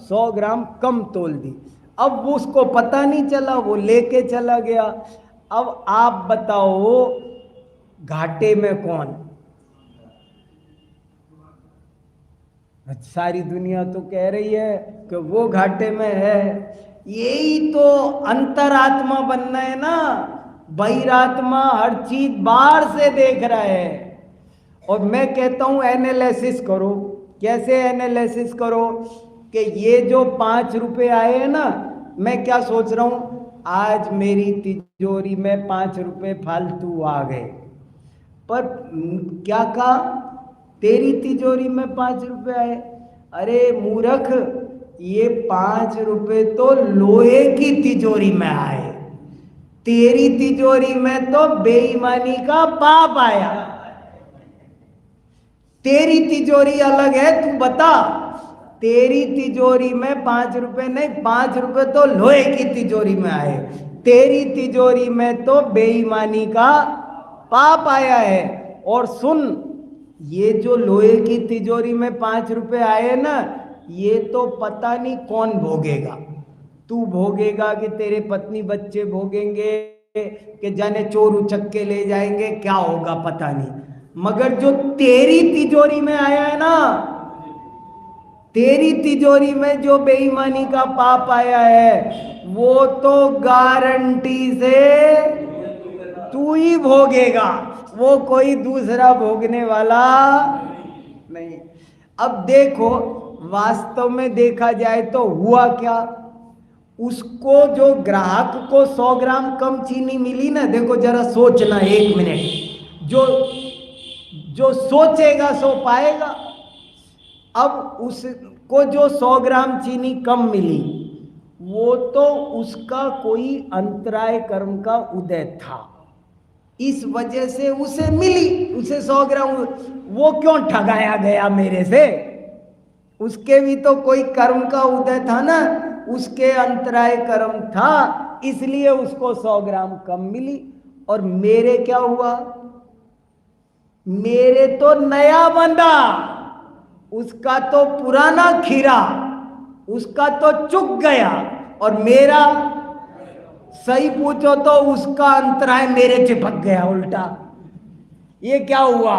100 ग्राम कम तोल दी। अब उसको पता नहीं चला, वो लेके चला गया। अब आप बताओ घाटे में कौन? सारी दुनिया तो कह रही है कि वो घाटे में है। यही तो अंतरात्मा बनना है ना। बहिरात्मा हर चीज बाहर से देख रहा है। और मैं कहता हूं एनालिसिस करो। कैसे एनालिसिस करो? कि ये जो 5 रुपए आए हैं ना, मैं क्या सोच रहा हूं, आज मेरी तिजोरी में 5 रुपए फालतू आ गए। पर क्या कहा? तेरी तिजोरी में 5 रुपए आए। अरे मूर्ख, ये 5 रुपए तो लोहे की तिजोरी में आए, तेरी तिजोरी में तो बेईमानी का पाप आया। तेरी तिजोरी अलग है, तू बता। तेरी तिजोरी में 5 रुपए नहीं, 5 रुपए तो लोहे की तिजोरी में आए। तेरी तिजोरी में तो बेईमानी का पाप आया है। और सुन, ये जो लोहे की तिजोरी में 5 रुपए आए ना, ये तो पता नहीं कौन भोगेगा। तू भोगेगा कि तेरे पत्नी बच्चे भोगेंगे, कि जाने चोर उचक के ले जाएंगे, क्या होगा पता नहीं। मगर जो तेरी तिजोरी में आया है ना, तेरी तिजोरी में जो बेईमानी का पाप आया है, वो तो गारंटी से तू ही भोगेगा, वो कोई दूसरा भोगने वाला नहीं। अब देखो, वास्तव में देखा जाए तो हुआ क्या, उसको जो ग्राहक को 100 ग्राम कम चीनी मिली ना, देखो जरा सोचना 1 मिनट, जो जो सोचेगा सो पाएगा। अब उसको जो 100 ग्राम चीनी कम मिली, वो तो उसका कोई अंतराय कर्म का उदय था, इस वजह से उसे मिली, उसे 100 ग्राम। वो क्यों ठगाया गया मेरे से, उसके भी तो कोई कर्म का उदय था ना, उसके अंतराय कर्म था, इसलिए उसको 100 ग्राम कम मिली। और मेरे क्या हुआ, मेरे तो नया बंदा, उसका तो पुराना खीरा, उसका तो चुक गया, और मेरा सही पूछो तो उसका अंतराय मेरे चिपक गया उल्टा। ये क्या हुआ,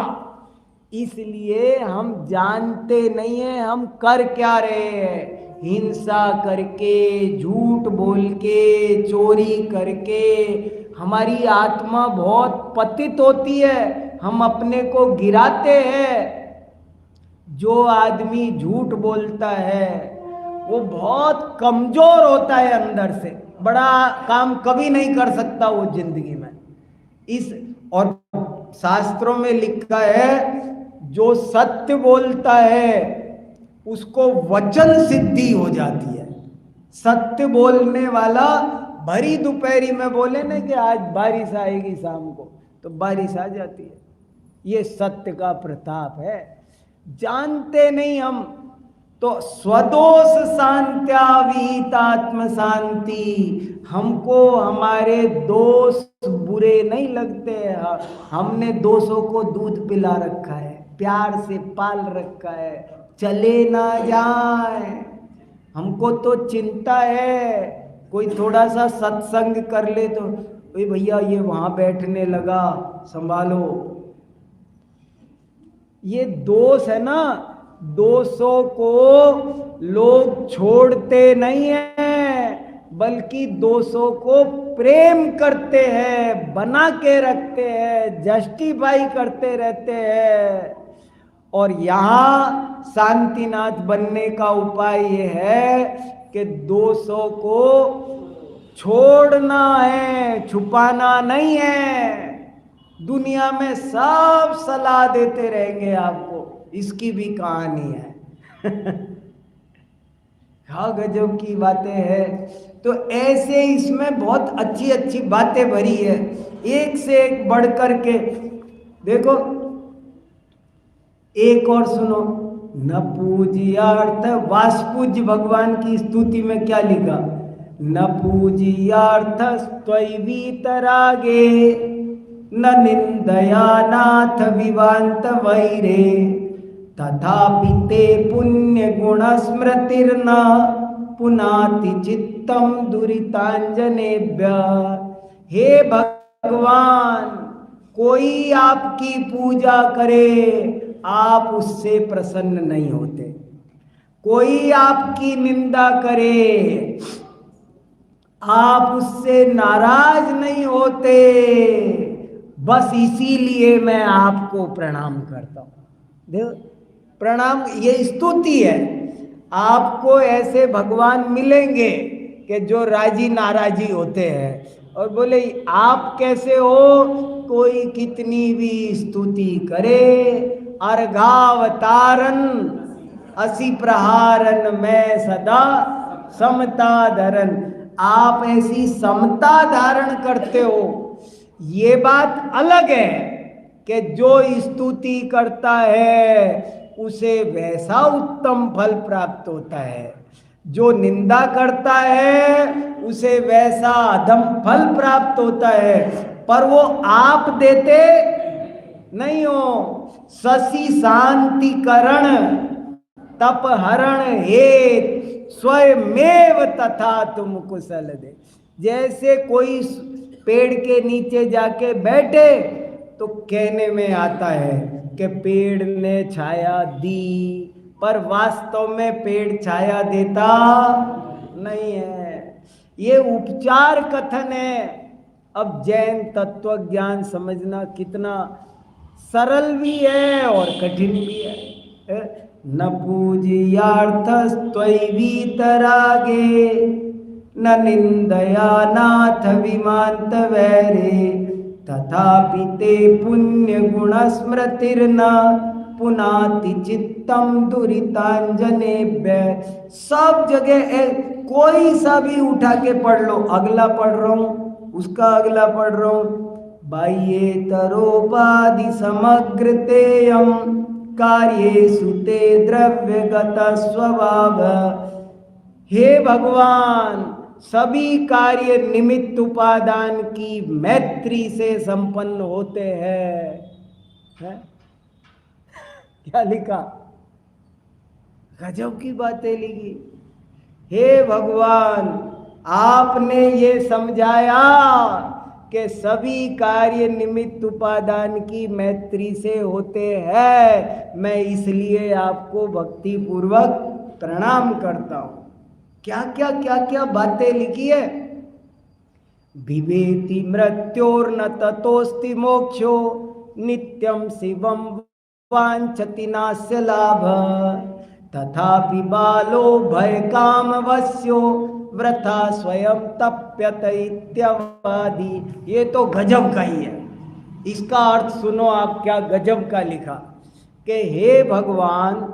इसलिए हम जानते नहीं है हम कर क्या रहे हैं। हिंसा करके, झूठ बोल के, चोरी करके हमारी आत्मा बहुत पतित होती है, हम अपने को गिराते हैं। जो आदमी झूठ बोलता है वो बहुत कमजोर होता है अंदर से, बड़ा काम कभी नहीं कर सकता वो जिंदगी में। इस और शास्त्रों में लिखा है, जो सत्य बोलता है उसको वचन सिद्धि हो जाती है। सत्य बोलने वाला भरी दोपहरी में बोले ना कि आज बारिश आएगी शाम को, तो बारिश आ जाती है। ये सत्य का प्रताप है। जानते नहीं हम तो स्वदोष शांत्या विहितात्म शांति, हमको हमारे दोष बुरे नहीं लगते। हमने दोषों को दूध पिला रखा है, प्यार से पाल रखा है, चले ना जाए। हमको तो चिंता है, कोई थोड़ा सा सत्संग कर ले तो भैया ये वहां बैठने लगा, संभालो। ये दोष है ना, दोषों को लोग छोड़ते नहीं हैं, बल्कि दोषों को प्रेम करते हैं, बना के रखते हैं, जस्टिफाई करते रहते हैं। और यहाँ शांतिनाथ बनने का उपाय ये है कि दोषों को छोड़ना है, छुपाना नहीं है। दुनिया में सब सलाह देते रहेंगे आपको, इसकी भी कहानी है। हाँ, गजब की बातें हैं। तो ऐसे इसमें बहुत अच्छी अच्छी बातें भरी है, एक से एक बढ़ कर के। देखो एक और सुनो, न पूज्यार्थ, वासपूज्य भगवान की स्तुति में क्या लिखा, न पूज्यार्थ त्वयिवीतरागे, न निंदया नाथ विवांत वैरे, तथापि ते पुण्य गुण स्मृतिर्न पुनाति चित्तम दुरितांजनेभ्य। हे भगवान, कोई आपकी पूजा करे आप उससे प्रसन्न नहीं होते, कोई आपकी निंदा करे आप उससे नाराज नहीं होते। बस इसीलिए मैं आपको प्रणाम करता हूं। देखो, प्रणाम ये स्तुति है। आपको ऐसे भगवान मिलेंगे कि जो राजी नाराजी होते हैं और बोले आप कैसे हो, कोई कितनी भी स्तुति करे, अर्घावतारन असी प्रहारन मैं सदा समता धरन। आप ऐसी समता धारण करते हो, ये बात अलग है कि जो स्तुति करता है उसे वैसा उत्तम फल प्राप्त होता है, जो निंदा करता है उसे वैसा अधम फल प्राप्त होता है, पर वो आप देते नहीं हो। शशि शांतिकरण तप हरण हेत स्वयमेव तथा तुम कुशल दे। जैसे कोई पेड़ के नीचे जाके बैठे तो कहने में आता है कि पेड़ ने छाया दी, पर वास्तव में पेड़ छाया देता नहीं है। ये उपचार कथन है। अब जैन तत्व ज्ञान समझना कितना सरल भी है और कठिन भी है। न पूजयार्थस्त्वयिवीतरागे न निंदया नाथ विमांत वैरे तथापि ते पुण्य गुण स्मृतिर्न पुनाति चित्तम दुरितांजनेभ्य। सब जगह कोई सा भी उठा के पढ़ लो, अगला पढ़ रहा हूं, उसका अगला पढ़ रहा हूं। बाह्ये तरोपाधि समग्र तेयम कार्ये सुते द्रव्यगत स्वभाव। हे भगवान, सभी कार्य निमित्त उपादान की मैत्री से संपन्न होते हैं। है? क्या लिखा? गजब की बातें लिखी। हे भगवान, आपने ये समझाया कि सभी कार्य निमित्त उपादान की मैत्री से होते हैं। मैं इसलिए आपको भक्ति पूर्वक प्रणाम करता हूं। क्या क्या बातें लिखी है। विवेति मृत्योर्न ततोस्ति मोक्षो नित्यम शिवम वांछति नास्य लाभ तथापि बालो भय काम वश्यो व्रथा स्वयं तप्यत इत्यवादी। ये तो गजब का ही है। इसका अर्थ सुनो आप, क्या गजब का लिखा कि हे भगवान,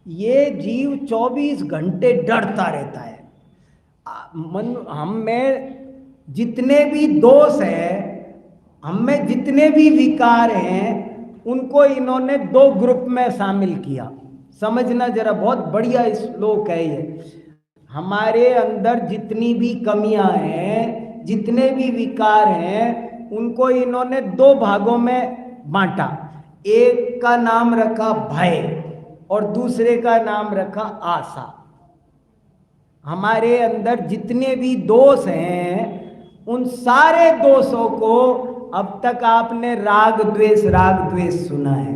ये जीव 24 घंटे डरता रहता है। मन हम में जितने भी दोष हैं, हम में जितने भी विकार हैं, उनको इन्होंने दो ग्रुप में शामिल किया। समझना जरा, बहुत बढ़िया श्लोक है ये। हमारे अंदर जितनी भी कमियां हैं, जितने भी विकार हैं, उनको इन्होंने दो भागों में बांटा। एक का नाम रखा भय और दूसरे का नाम रखा आशा। हमारे अंदर जितने भी दोष हैं, उन सारे दोषों को अब तक आपने राग द्वेष सुना है।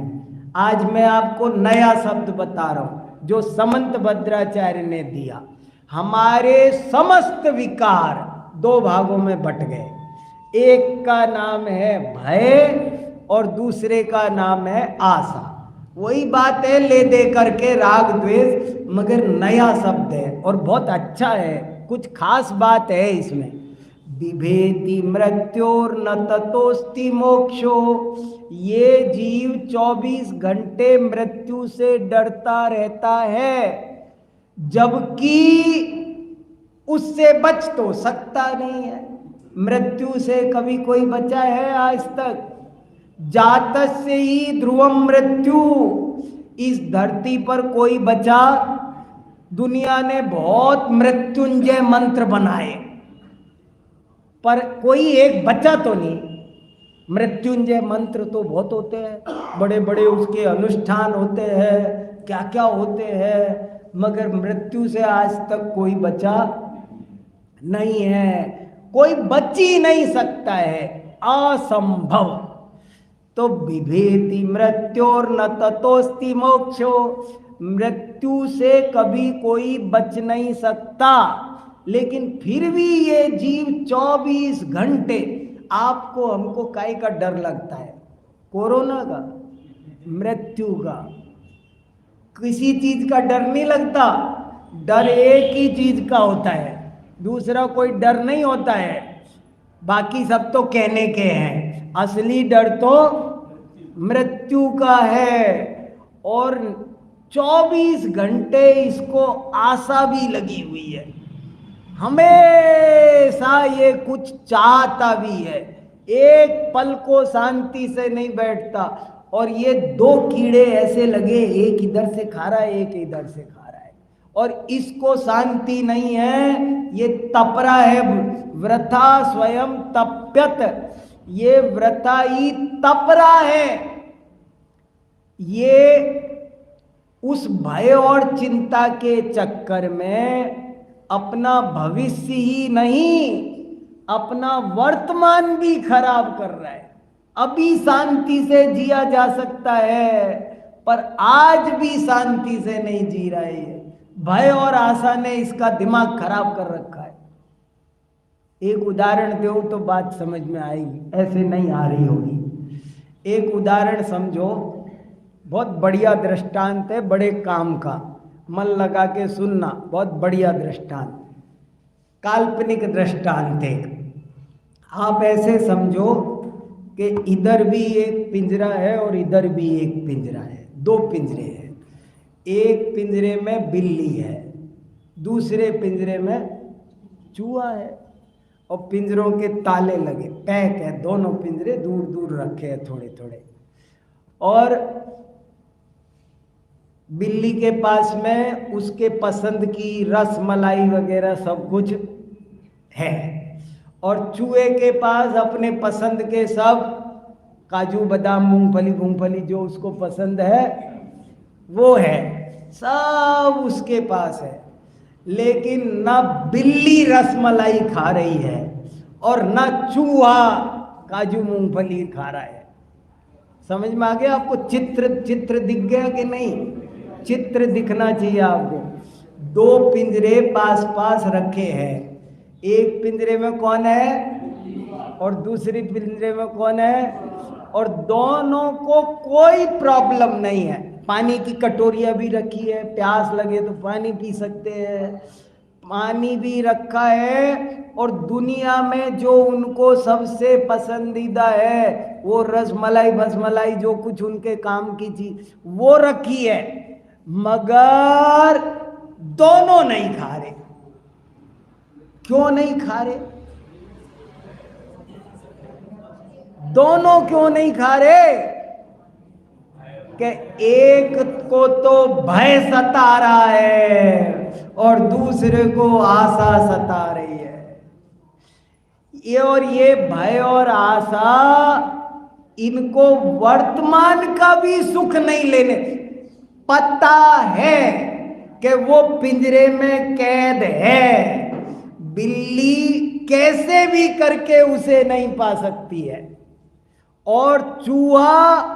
आज मैं आपको नया शब्द बता रहा हूं जो समंत भद्राचार्य ने दिया। हमारे समस्त विकार दो भागों में बट गए। एक का नाम है भय और दूसरे का नाम है आशा। वही बात है, ले दे करके राग द्वेष, मगर नया शब्द है और बहुत अच्छा है। कुछ खास बात है इसमें। बिभेति मृत्योर्न ततोस्ति मोक्षो। ये जीव 24 घंटे मृत्यु से डरता रहता है, जबकि उससे बच तो सकता नहीं है। मृत्यु से कभी कोई बचा है आज तक? जातस्य ही ध्रुवम मृत्यु। इस धरती पर कोई बचा? दुनिया ने बहुत मृत्युंजय मंत्र बनाए, पर कोई एक बचा तो नहीं। मृत्युंजय मंत्र तो बहुत होते हैं, बड़े बड़े उसके अनुष्ठान होते हैं, क्या क्या होते हैं, मगर मृत्यु से आज तक कोई बचा नहीं है। कोई बच ही नहीं सकता है, असंभव। तो बिभेति मृत्योर्न ततोस्ति मोक्षो। मृत्यु से कभी कोई बच नहीं सकता, लेकिन फिर भी ये जीव 24 घंटे, आपको हमको काय का डर लगता है? कोरोना का, मृत्यु का, किसी चीज का डर नहीं लगता। डर एक ही चीज का होता है, दूसरा कोई डर नहीं होता है। बाकी सब तो कहने के हैं, असली डर तो मृत्यु का है। और 24 घंटे इसको आशा भी लगी हुई है, हमेशा ये कुछ चाहता भी है, एक पल को शांति से नहीं बैठता। और ये दो कीड़े ऐसे लगे, एक इधर से खा रहा है, एक इधर से खा रहा है, और इसको शांति नहीं है। ये तप रहा है, व्रथा स्वयं तप्यत। ये व्रता ही तप रहा है। ये उस भय और चिंता के चक्कर में अपना भविष्य ही नहीं, अपना वर्तमान भी खराब कर रहा है। अभी शांति से जिया जा सकता है, पर आज भी शांति से नहीं जी रहा है। भय और आशा ने इसका दिमाग खराब कर रखा है। एक उदाहरण दो तो बात समझ में आएगी, ऐसे नहीं आ रही होगी। एक उदाहरण समझो, बहुत बढ़िया दृष्टांत है, बड़े काम का, मन लगा के सुनना, बहुत बढ़िया दृष्टांत, काल्पनिक दृष्टांत है। आप ऐसे समझो कि इधर भी एक पिंजरा है और इधर भी एक पिंजरा है, दो पिंजरे हैं। एक पिंजरे में बिल्ली है, दूसरे पिंजरे में चूहा है, और पिंजरों के ताले लगे, पैक है, दोनों पिंजरे दूर दूर रखे हैं थोड़े थोड़े। और बिल्ली के पास में उसके पसंद की रस मलाई वगैरह सब कुछ है, और चूहे के पास अपने पसंद के सब काजू बादाम मूंगफली जो उसको पसंद है वो है, सब उसके पास है। लेकिन ना बिल्ली रसमलाई खा रही है और ना चूहा काजू मूंगफली खा रहा है। समझ में आ गया आपको? चित्र दिख गया कि नहीं? चित्र दिखना चाहिए आपको। दो पिंजरे पास पास रखे हैं, एक पिंजरे में कौन है और दूसरी पिंजरे में कौन है, और दोनों को कोई प्रॉब्लम नहीं है। पानी की कटोरियां भी रखी है, प्यास लगे तो पानी पी सकते हैं, पानी भी रखा है, और दुनिया में जो उनको सबसे पसंदीदा है वो रसमलाई भसमलाई जो कुछ उनके काम की चीज वो रखी है, मगर दोनों नहीं खा रहे। क्यों नहीं खा रहे? दोनों क्यों नहीं खा रहे? कि एक को तो भय सता रहा है और दूसरे को आशा सता रही है। ये भय और आशा इनको वर्तमान का भी सुख नहीं लेने। पता है कि वो पिंजरे में कैद है, बिल्ली कैसे भी करके उसे नहीं पा सकती है, और चूहा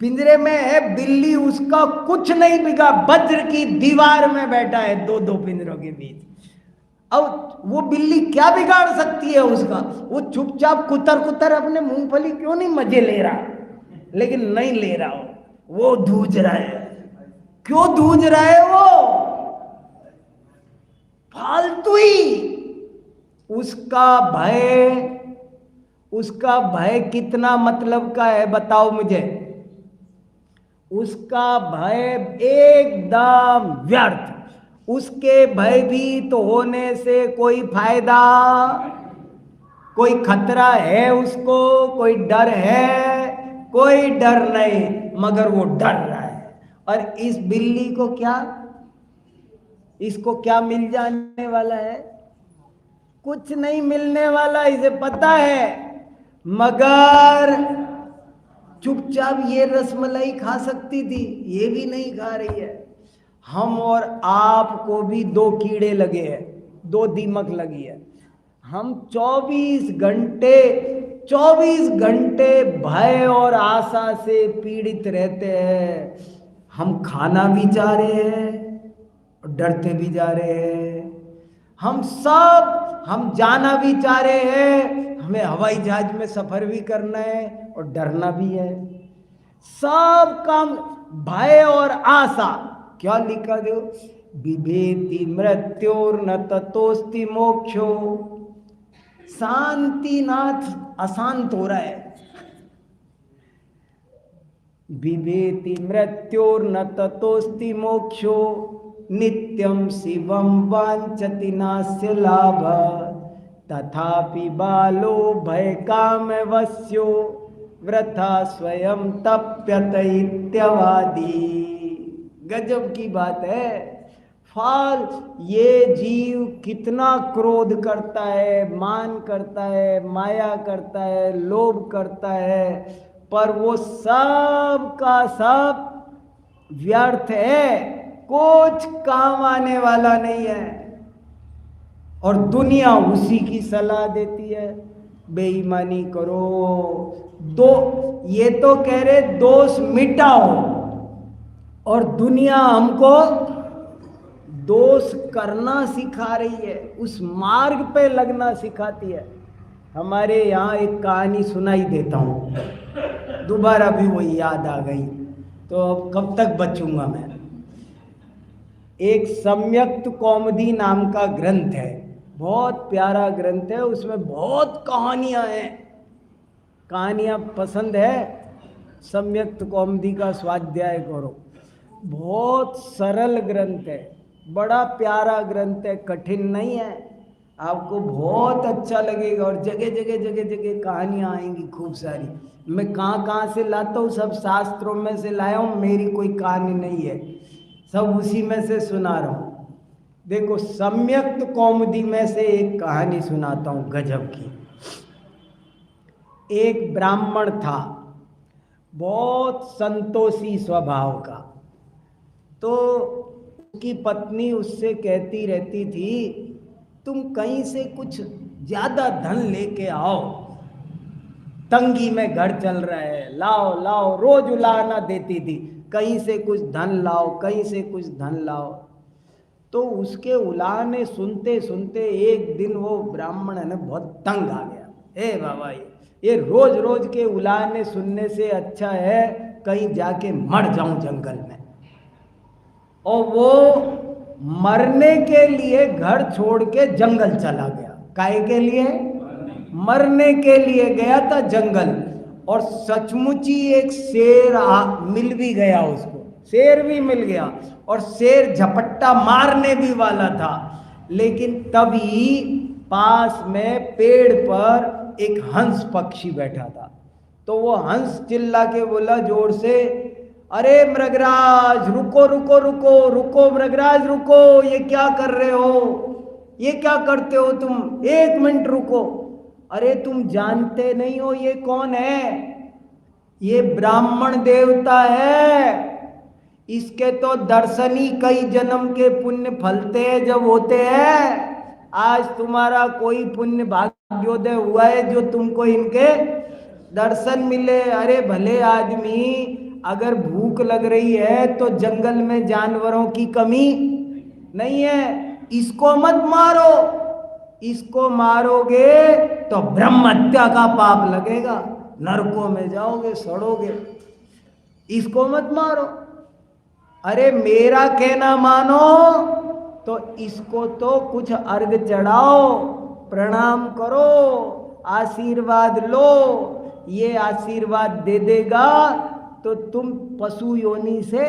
पिंजरे में है, बिल्ली उसका कुछ नहीं बिगा, वज्र की दीवार में बैठा है दो पिंजरों के बीच। अब वो बिल्ली क्या बिगाड़ सकती है उसका? वो चुपचाप कुतर अपने मूंगफली क्यों नहीं मजे ले रहा, लेकिन नहीं ले रहा वो धूज रहा है। क्यों धूज रहा है? वो फालतू ही। उसका भय कितना मतलब का है बताओ मुझे? उसका भय एकदम व्यर्थ। उसके भयभीत होने से कोई फायदा, कोई खतरा है उसको, कोई डर है? कोई डर नहीं, मगर वो डर रहा है। और इस बिल्ली को क्या, इसको क्या मिल जाने वाला है? कुछ नहीं मिलने वाला, इसे पता है, मगर चुपचाप ये रसमलाई खा सकती थी, ये भी नहीं खा रही है। हम और आपको भी दो कीड़े लगे हैं, दो दीमक लगी है। हम 24 घंटे भय और आशा से पीड़ित रहते हैं। हम खाना भी चाह रहे हैं और डरते भी जा रहे हैं। हम जाना भी चाह रहे हैं, हमें हवाई जहाज में सफर भी करना है और डरना भी है। सब काम भय और आशा। क्या लिखा दो? बिभेति मृत्योर्न ततोस्ति मोक्षो। शांतिनाथ अशांत हो रहा है। बिभेति मृत्योर्न ततोस्ति मोक्षो नित्यं शिवं वाञ्छति नास्य लाभ तथापि बालो भय काम वश्यो वृथा स्वयं तप्यत इत्यवादी। गजब की बात है। ये जीव कितना क्रोध करता है, मान करता है, माया करता है, लोभ करता है, पर वो सब का सब व्यर्थ है, कुछ काम आने वाला नहीं है। और दुनिया उसी की सलाह देती है, बेईमानी करो, दो ये तो कह रहे दोष मिटाओ, और दुनिया हमको दोष करना सिखा रही है, उस मार्ग पे लगना सिखाती है। हमारे यहाँ एक कहानी सुनाई देता हूँ, दोबारा भी वही याद आ गई, तो अब कब तक बचूंगा मैं। एक सम्यक्त कौमुदी नाम का ग्रंथ है, बहुत प्यारा ग्रंथ है, उसमें बहुत कहानियां हैं। कहानियां पसंद है? सम्यक्त कौमुदी का स्वाध्याय करो, बहुत सरल ग्रंथ है, बड़ा प्यारा ग्रंथ है, कठिन नहीं है, आपको बहुत अच्छा लगेगा। और जगह जगह जगह जगह कहानियां आएंगी खूब सारी। मैं कहाँ कहाँ से लाता हूँ, सब शास्त्रों में से लाया हूँ, मेरी कोई कहानी नहीं है, सब उसी में से सुना रहा हूँ। देखो, सम्यक्त कौमुदी में से एक कहानी सुनाता हूँ गजब की। एक ब्राह्मण था, बहुत संतोषी स्वभाव का, तो उसकी पत्नी उससे कहती रहती थी, तुम कहीं से कुछ ज्यादा धन लेके आओ, तंगी में घर चल रहा है, लाओ लाओ, रोज उलाहना देती थी, कहीं से कुछ धन लाओ, कहीं से कुछ धन लाओ। तो उसके उलाहने सुनते सुनते एक दिन वो ब्राह्मण है ना बहुत तंग आ गया। ए बाबा, ये रोज रोज के उलाहने सुनने से अच्छा है कहीं जाके मर जाऊं जंगल में। और वो मरने के लिए घर छोड़ के जंगल चला गया। काहे के लिए? मरने के लिए गया था जंगल। और सचमुच ही एक शेर मिल भी गया उसको, शेर भी मिल गया, और शेर झपट्टा मारने भी वाला था। लेकिन तभी पास में पेड़ पर एक हंस पक्षी बैठा था। तो वो हंस चिल्ला के बोला जोर से, अरे मृगराज रुको रुको रुको रुको, मृगराज रुको, ये क्या कर रहे हो, ये क्या करते हो तुम, एक मिनट रुको। अरे तुम जानते नहीं हो ये कौन है? ये ब्राह्मण देवता है, इसके तो दर्शन ही कई जन्म के पुण्य फलते हैं जब होते हैं। आज तुम्हारा कोई पुण्य भाग्योदय हुआ है जो तुमको इनके दर्शन मिले। अरे भले आदमी, अगर भूख लग रही है तो जंगल में जानवरों की कमी नहीं है, इसको मत मारो, इसको मारोगे तो ब्रह्म हत्या का पाप लगेगा, नरकों में जाओगे, सड़ोगे, इसको मत मारो। अरे मेरा कहना मानो तो इसको तो कुछ अर्घ चढ़ाओ, प्रणाम करो, आशीर्वाद लो, ये आशीर्वाद दे देगा तो तुम पशु योनि से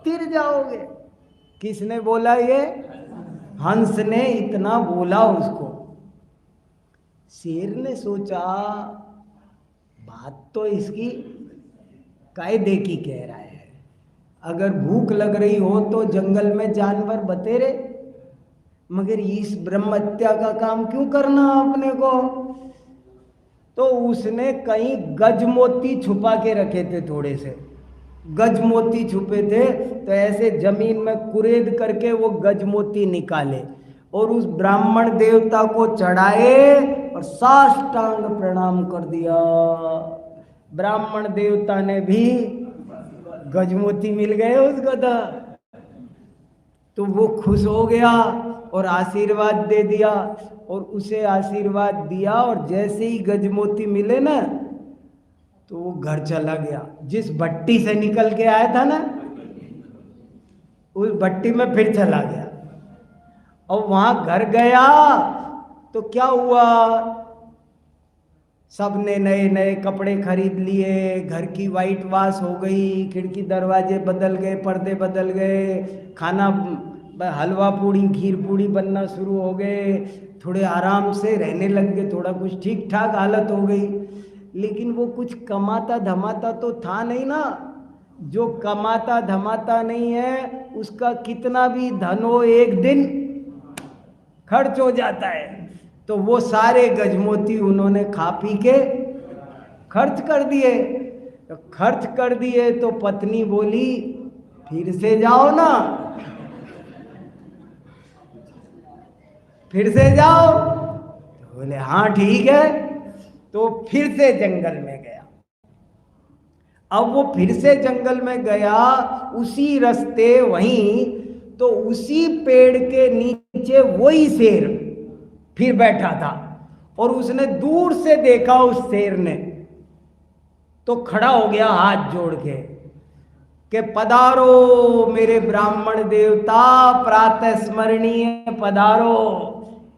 तिर जाओगे। किसने बोला ये? हंस ने इतना बोला उसको। शेर ने सोचा, बात तो इसकी कायदे की कह रहा है, अगर भूख लग रही हो तो जंगल में जानवर बतेरे, मगर इस ब्रह्म हत्या का काम क्यों करना अपने को? तो उसने कहीं गजमोती छुपा के रखे थे, थोड़े से गजमोती छुपे थे, तो ऐसे जमीन में कुरेद करके वो गजमोती निकाले और उस ब्राह्मण देवता को चढ़ाए और साष्टांग प्रणाम कर दिया। ब्राह्मण देवता ने भी, गजमोती मिल गए उसको, तो वो खुश हो गया और आशीर्वाद दे दिया, और उसे आशीर्वाद दिया, और जैसे ही गजमोती मिले ना तो वो घर चला गया। जिस भट्टी से निकल के आया था ना, उस भट्टी में फिर चला गया। और वहां घर गया तो क्या हुआ, सबने नए नए कपड़े खरीद लिए, घर की वाइट वॉश हो गई, खिड़की दरवाजे बदल गए, पर्दे बदल गए, खाना हलवा पूड़ी खीर पूड़ी बनना शुरू हो गए, थोड़े आराम से रहने लग गए, थोड़ा कुछ ठीक ठाक हालत हो गई। लेकिन वो कुछ कमाता धमाता तो था नहीं ना। जो कमाता धमाता नहीं है उसका कितना भी धन हो एक दिन खर्च हो जाता है। तो वो सारे गजमोती उन्होंने खा पी के खर्च कर दिए। तो खर्च कर दिए तो पत्नी बोली, फिर से जाओ ना, फिर से जाओ। बोले हाँ ठीक है। तो फिर से जंगल में गया। अब वो फिर से जंगल में गया, उसी रास्ते वहीं, तो उसी पेड़ के नीचे वही शेर फिर बैठा था, और उसने दूर से देखा उस शेर ने, तो खड़ा हो गया हाथ जोड़ के पधारो मेरे ब्राह्मण देवता, प्रातः स्मरणीय पधारो।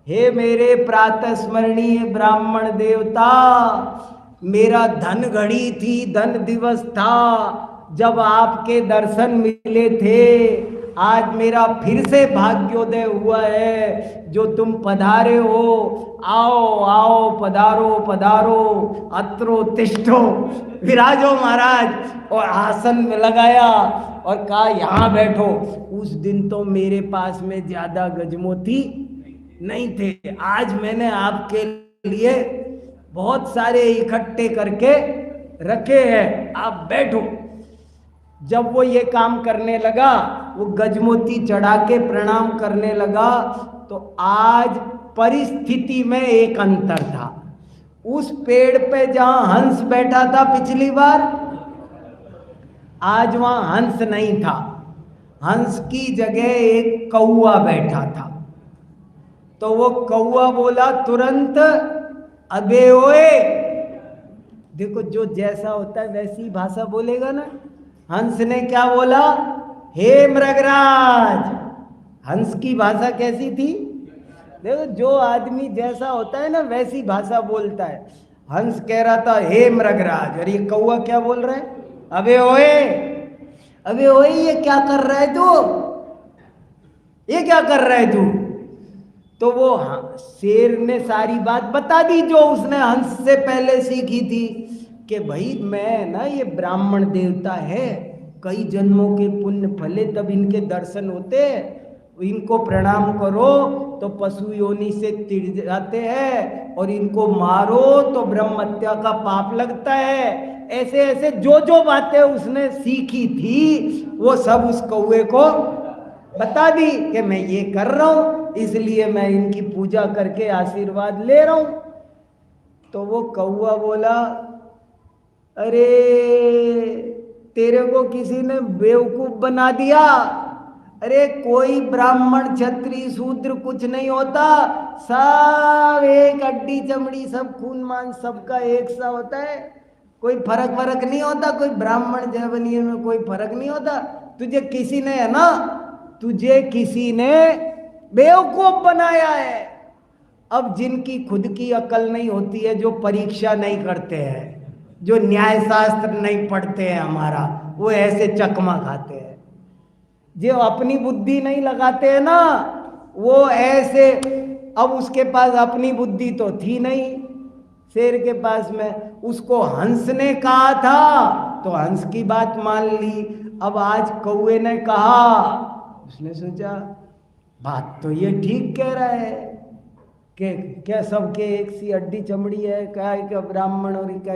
हे मेरे प्रातः स्मरणीय ब्राह्मण देवता, मेरा धन घड़ी थी, धन दिवस था जब आपके दर्शन मिले थे। आज मेरा फिर से भाग्योदय हुआ है जो तुम पधारे हो। आओ आओ, पधारो पधारो, अत्रो तिष्ठो, विराजो महाराज। और आसन में लगाया और कहा यहाँ बैठो। उस दिन तो मेरे पास में ज्यादा गजमोती नहीं थे, आज मैंने आपके लिए बहुत सारे इकट्ठे करके रखे हैं, आप बैठो। जब वो ये काम करने लगा, वो गजमोती चढ़ा के प्रणाम करने लगा, तो आज परिस्थिति में एक अंतर था। उस पेड़ पे जहां हंस बैठा था पिछली बार, आज वहां हंस नहीं था, हंस की जगह एक कौआ बैठा था। तो वो कौआ बोला तुरंत, अबे ओए। देखो, जो जैसा होता है वैसी भाषा बोलेगा ना। हंस ने क्या बोला? हे मृगराज। हंस की भाषा कैसी थी? देखो, जो आदमी जैसा होता है ना वैसी भाषा बोलता है। हंस कह रहा था हे मृगराज, और ये कौआ क्या बोल रहा है? अबे ओए, अबे ओए, ये क्या कर रहा है तू? ये क्या कर रहा है तू? तो वो शेर ने सारी बात बता दी जो उसने हंस से पहले सीखी थी, कि भाई मैं ना, ये ब्राह्मण देवता है, कई जन्मों के पुण्य फले तब इनके दर्शन होते, इनको प्रणाम करो तो पशु योनि से तिर जाते हैं, और इनको मारो तो ब्रह्म हत्या का पाप लगता है। ऐसे ऐसे जो जो बातें उसने सीखी थी वो सब उस कौए को बता दी कि मैं ये कर रहा हूं, इसलिए मैं इनकी पूजा करके आशीर्वाद ले रहा हूं। तो वो कौआ बोला, अरे तेरे को किसी ने बेवकूफ बना दिया। अरे कोई ब्राह्मण क्षत्रिय शूद्र कुछ नहीं होता, सब एक हड्डी चमड़ी, सब खून मांस सबका एक सा होता है, कोई फर्क नहीं होता, कोई ब्राह्मण जैवनीय में कोई फर्क नहीं होता। तुझे किसी ने, है ना, तुझे किसी ने बेवकूफ बनाया है। अब जिनकी खुद की अकल नहीं होती है, जो परीक्षा नहीं करते हैं, जो न्याय शास्त्र नहीं पढ़ते हैं हमारा, वो ऐसे चकमा खाते हैं। जो अपनी बुद्धि नहीं लगाते हैं ना, वो ऐसे, अब उसके पास अपनी बुद्धि तो थी नहीं शेर के पास में, उसको हंस ने कहा था तो हंस की बात मान ली। अब आज कौए ने कहा, उसने सोचा बात तो ये ठीक कह रहा है कि क्या सबके एक सी हड्डी चमड़ी है, क्या ब्राह्मण और क्या।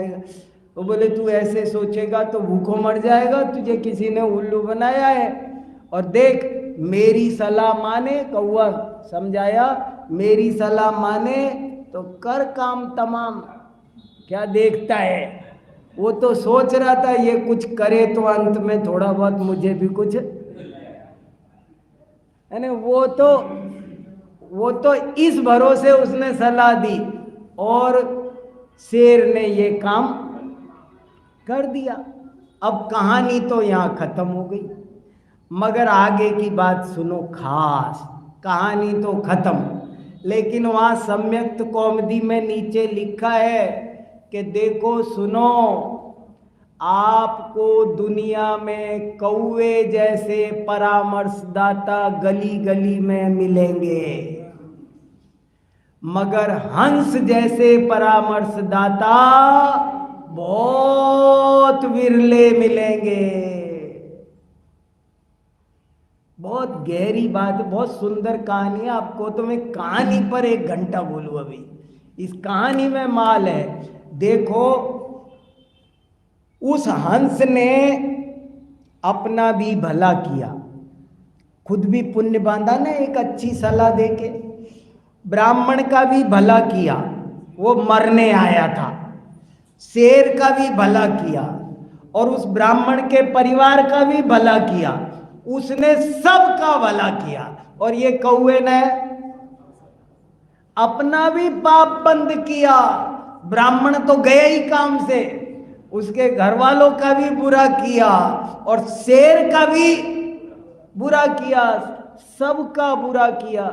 वो बोले तू ऐसे सोचेगा तो भूखों मर जाएगा, तुझे किसी ने उल्लू बनाया है। और देख, मेरी सलाह माने, कौआ समझाया, मेरी सलाह माने तो कर काम तमाम। क्या देखता है? वो तो सोच रहा था ये कुछ करे तो अंत में थोड़ा बहुत मुझे भी कुछ, है ना। वो तो इस भरोसे उसने सलाह दी, और शेर ने ये काम कर दिया। अब कहानी तो यहाँ खत्म हो गई, मगर आगे की बात सुनो खास। कहानी तो खत्म, लेकिन वहाँ सम्यक्त कौमुदी में नीचे लिखा है कि देखो सुनो, आपको दुनिया में कौवे जैसे परामर्शदाता गली गली में मिलेंगे, मगर हंस जैसे परामर्शदाता बहुत विरले मिलेंगे। बहुत गहरी बात, बहुत सुंदर कहानी है। आपको तो मैं कहानी पर 1 घंटा बोलूं। अभी इस कहानी में माल है। देखो, उस हंस ने अपना भी भला किया, खुद भी पुण्य बांधा ना एक अच्छी सलाह देके, ब्राह्मण का भी भला किया। वो मरने आया था, शेर का भी भला किया और उस ब्राह्मण के परिवार का भी भला किया, उसने सबका भला किया। और ये कौए ने अपना भी पाप बंद किया। ब्राह्मण तो गया ही काम से, उसके घर वालों का भी बुरा किया और शेर का भी बुरा किया, सबका बुरा किया।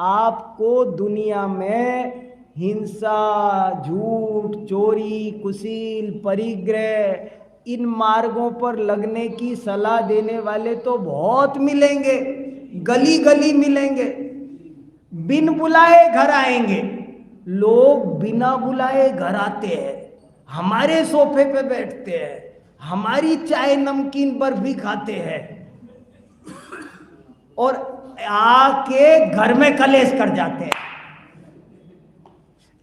आपको दुनिया में हिंसा, झूठ, चोरी, कुशील, परिग्रह, इन मार्गों पर लगने की सलाह देने वाले तो बहुत मिलेंगे, गली गली मिलेंगे। बिन बुलाए घर आएंगे, लोग बिना बुलाए घर आते हैं, हमारे सोफे पे बैठते हैं, हमारी चाय नमकीन बर्फी खाते हैं और आके घर में कलेश कर जाते हैं।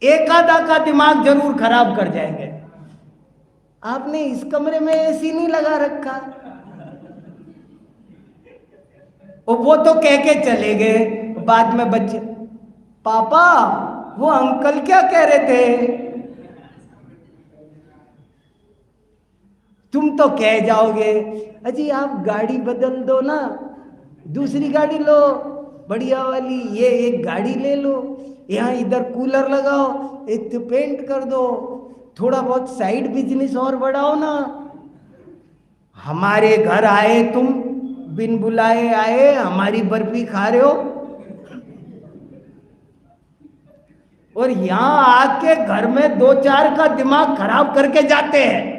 एक आधा का दिमाग जरूर खराब कर जाएंगे। आपने इस कमरे में एसी नहीं लगा रखा, और वो तो कह के चले गए। बाद में बच्चे, पापा वो अंकल क्या कह रहे थे? तुम तो कह जाओगे, अजी आप गाड़ी बदल दो ना, दूसरी गाड़ी लो बढ़िया वाली, ये एक गाड़ी ले लो, यहाँ इधर कूलर लगाओ, एक तो पेंट कर दो, थोड़ा बहुत साइड बिजनेस और बढ़ाओ ना। हमारे घर आए तुम, बिन बुलाए आए, हमारी बर्फी खा रहे हो और यहां आके घर में दो चार का दिमाग खराब करके जाते हैं।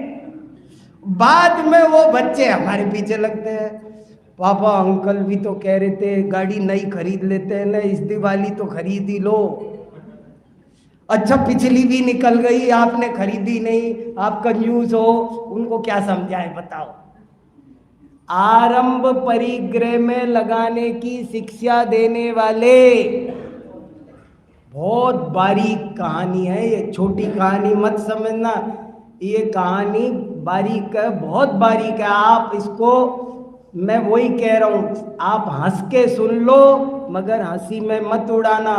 बाद में वो बच्चे हमारे पीछे लगते हैं, पापा अंकल भी तो कह रहे थे गाड़ी नई खरीद लेते हैं ना, इस दिवाली तो खरीद ही लो। अच्छा पिछली भी निकल गई, आपने खरीदी नहीं, आप कंजूस हो। उनको क्या समझाए बताओ। आरंभ परिग्रह में लगाने की शिक्षा देने वाले, बहुत बारीक कहानी है ये, छोटी कहानी मत समझना, ये कहानी बारीक है, बहुत बारीक है। आप इसको, मैं वही कह रहा हूं, आप हंस के सुन लो मगर हंसी में मत उड़ाना,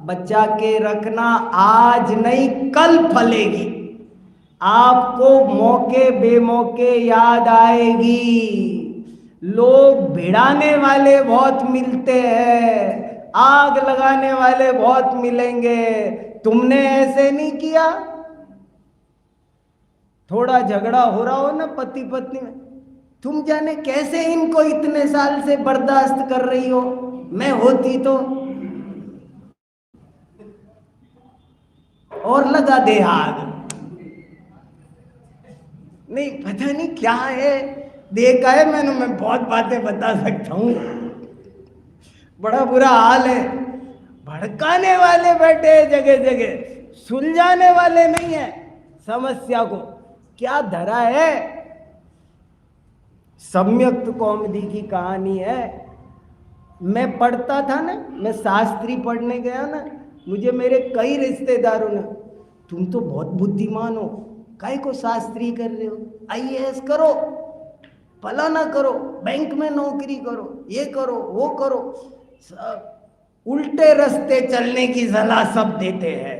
बचा के रखना, आज नहीं कल फलेगी, आपको मौके बेमौके याद आएगी। लोग भिड़ाने वाले बहुत मिलते हैं, आग लगाने वाले बहुत मिलेंगे। तुमने ऐसे नहीं किया, थोड़ा झगड़ा हो रहा हो ना पति पत्नी में, तुम जाने कैसे इनको इतने साल से बर्दाश्त कर रही हो, मैं होती तो और लगा दे आग। नहीं पता नहीं क्या है, देखा है मैंने, मैं बहुत बातें बता सकता हूं, बड़ा बुरा हाल है। भड़काने वाले बैठे जगह जगह, सुलझाने वाले नहीं है समस्या को। क्या धरा है? सम्यक्त कौमुदी की कहानी है। मैं पढ़ता था ना, मैं शास्त्री पढ़ने गया ना, मुझे मेरे कई रिश्तेदारों ने, तुम तो बहुत बुद्धिमान हो, काहे को शास्त्री कर रहे हो, IAS करो, फलाना करो, बैंक में नौकरी करो, ये करो वो करो। सब उल्टे रास्ते चलने की सलाह सब देते हैं।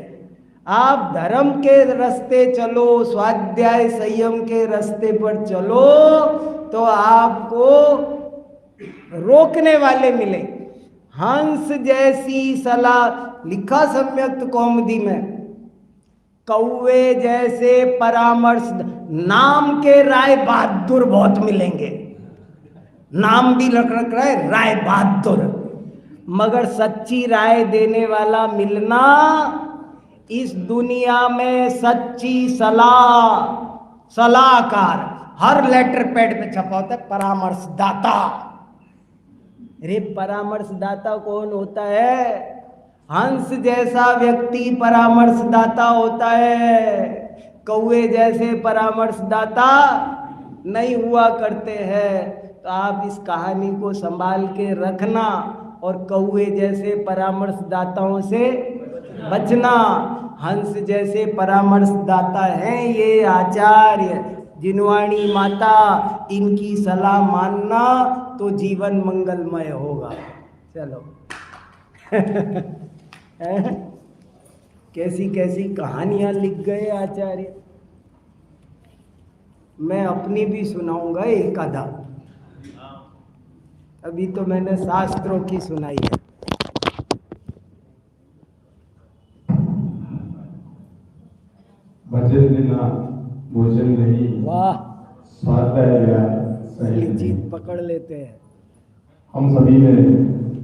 आप धर्म के रास्ते चलो, स्वाध्याय संयम के रास्ते पर चलो, तो आपको रोकने वाले मिले। हंस जैसी सलाह लिखा सम्यक्त कौमुदी में, कौवे जैसे परामर्श, नाम के राय बहादुर बहुत मिलेंगे, नाम भी रख रहा है राय बहादुर, मगर सच्ची राय देने वाला मिलना इस दुनिया में, सच्ची सलाहकार हर लेटर पैड पे छपा होता है, परामर्शदाता। अरे परामर्शदाता कौन होता है? हंस जैसा व्यक्ति परामर्शदाता होता है, कौवे जैसे परामर्शदाता नहीं हुआ करते हैं। तो आप इस कहानी को संभाल के रखना और कौवे जैसे परामर्शदाताओं से बचना। हंस जैसे परामर्शदाता हैं ये आचार्य जिनवाणी माता, इनकी सलाह मानना तो जीवन मंगलमय होगा। चलो कैसी कैसी कहानियां लिख गए आचार्य। मैं अपनी भी सुनाऊंगा एक आधा। अभी तो मैंने शास्त्रों की सुनाई है। भजन बिना भोजन नहीं, वाह, स्वाध्याय बिना सही अगली नहीं। चीज पकड़ लेते हैं। हम सभी ने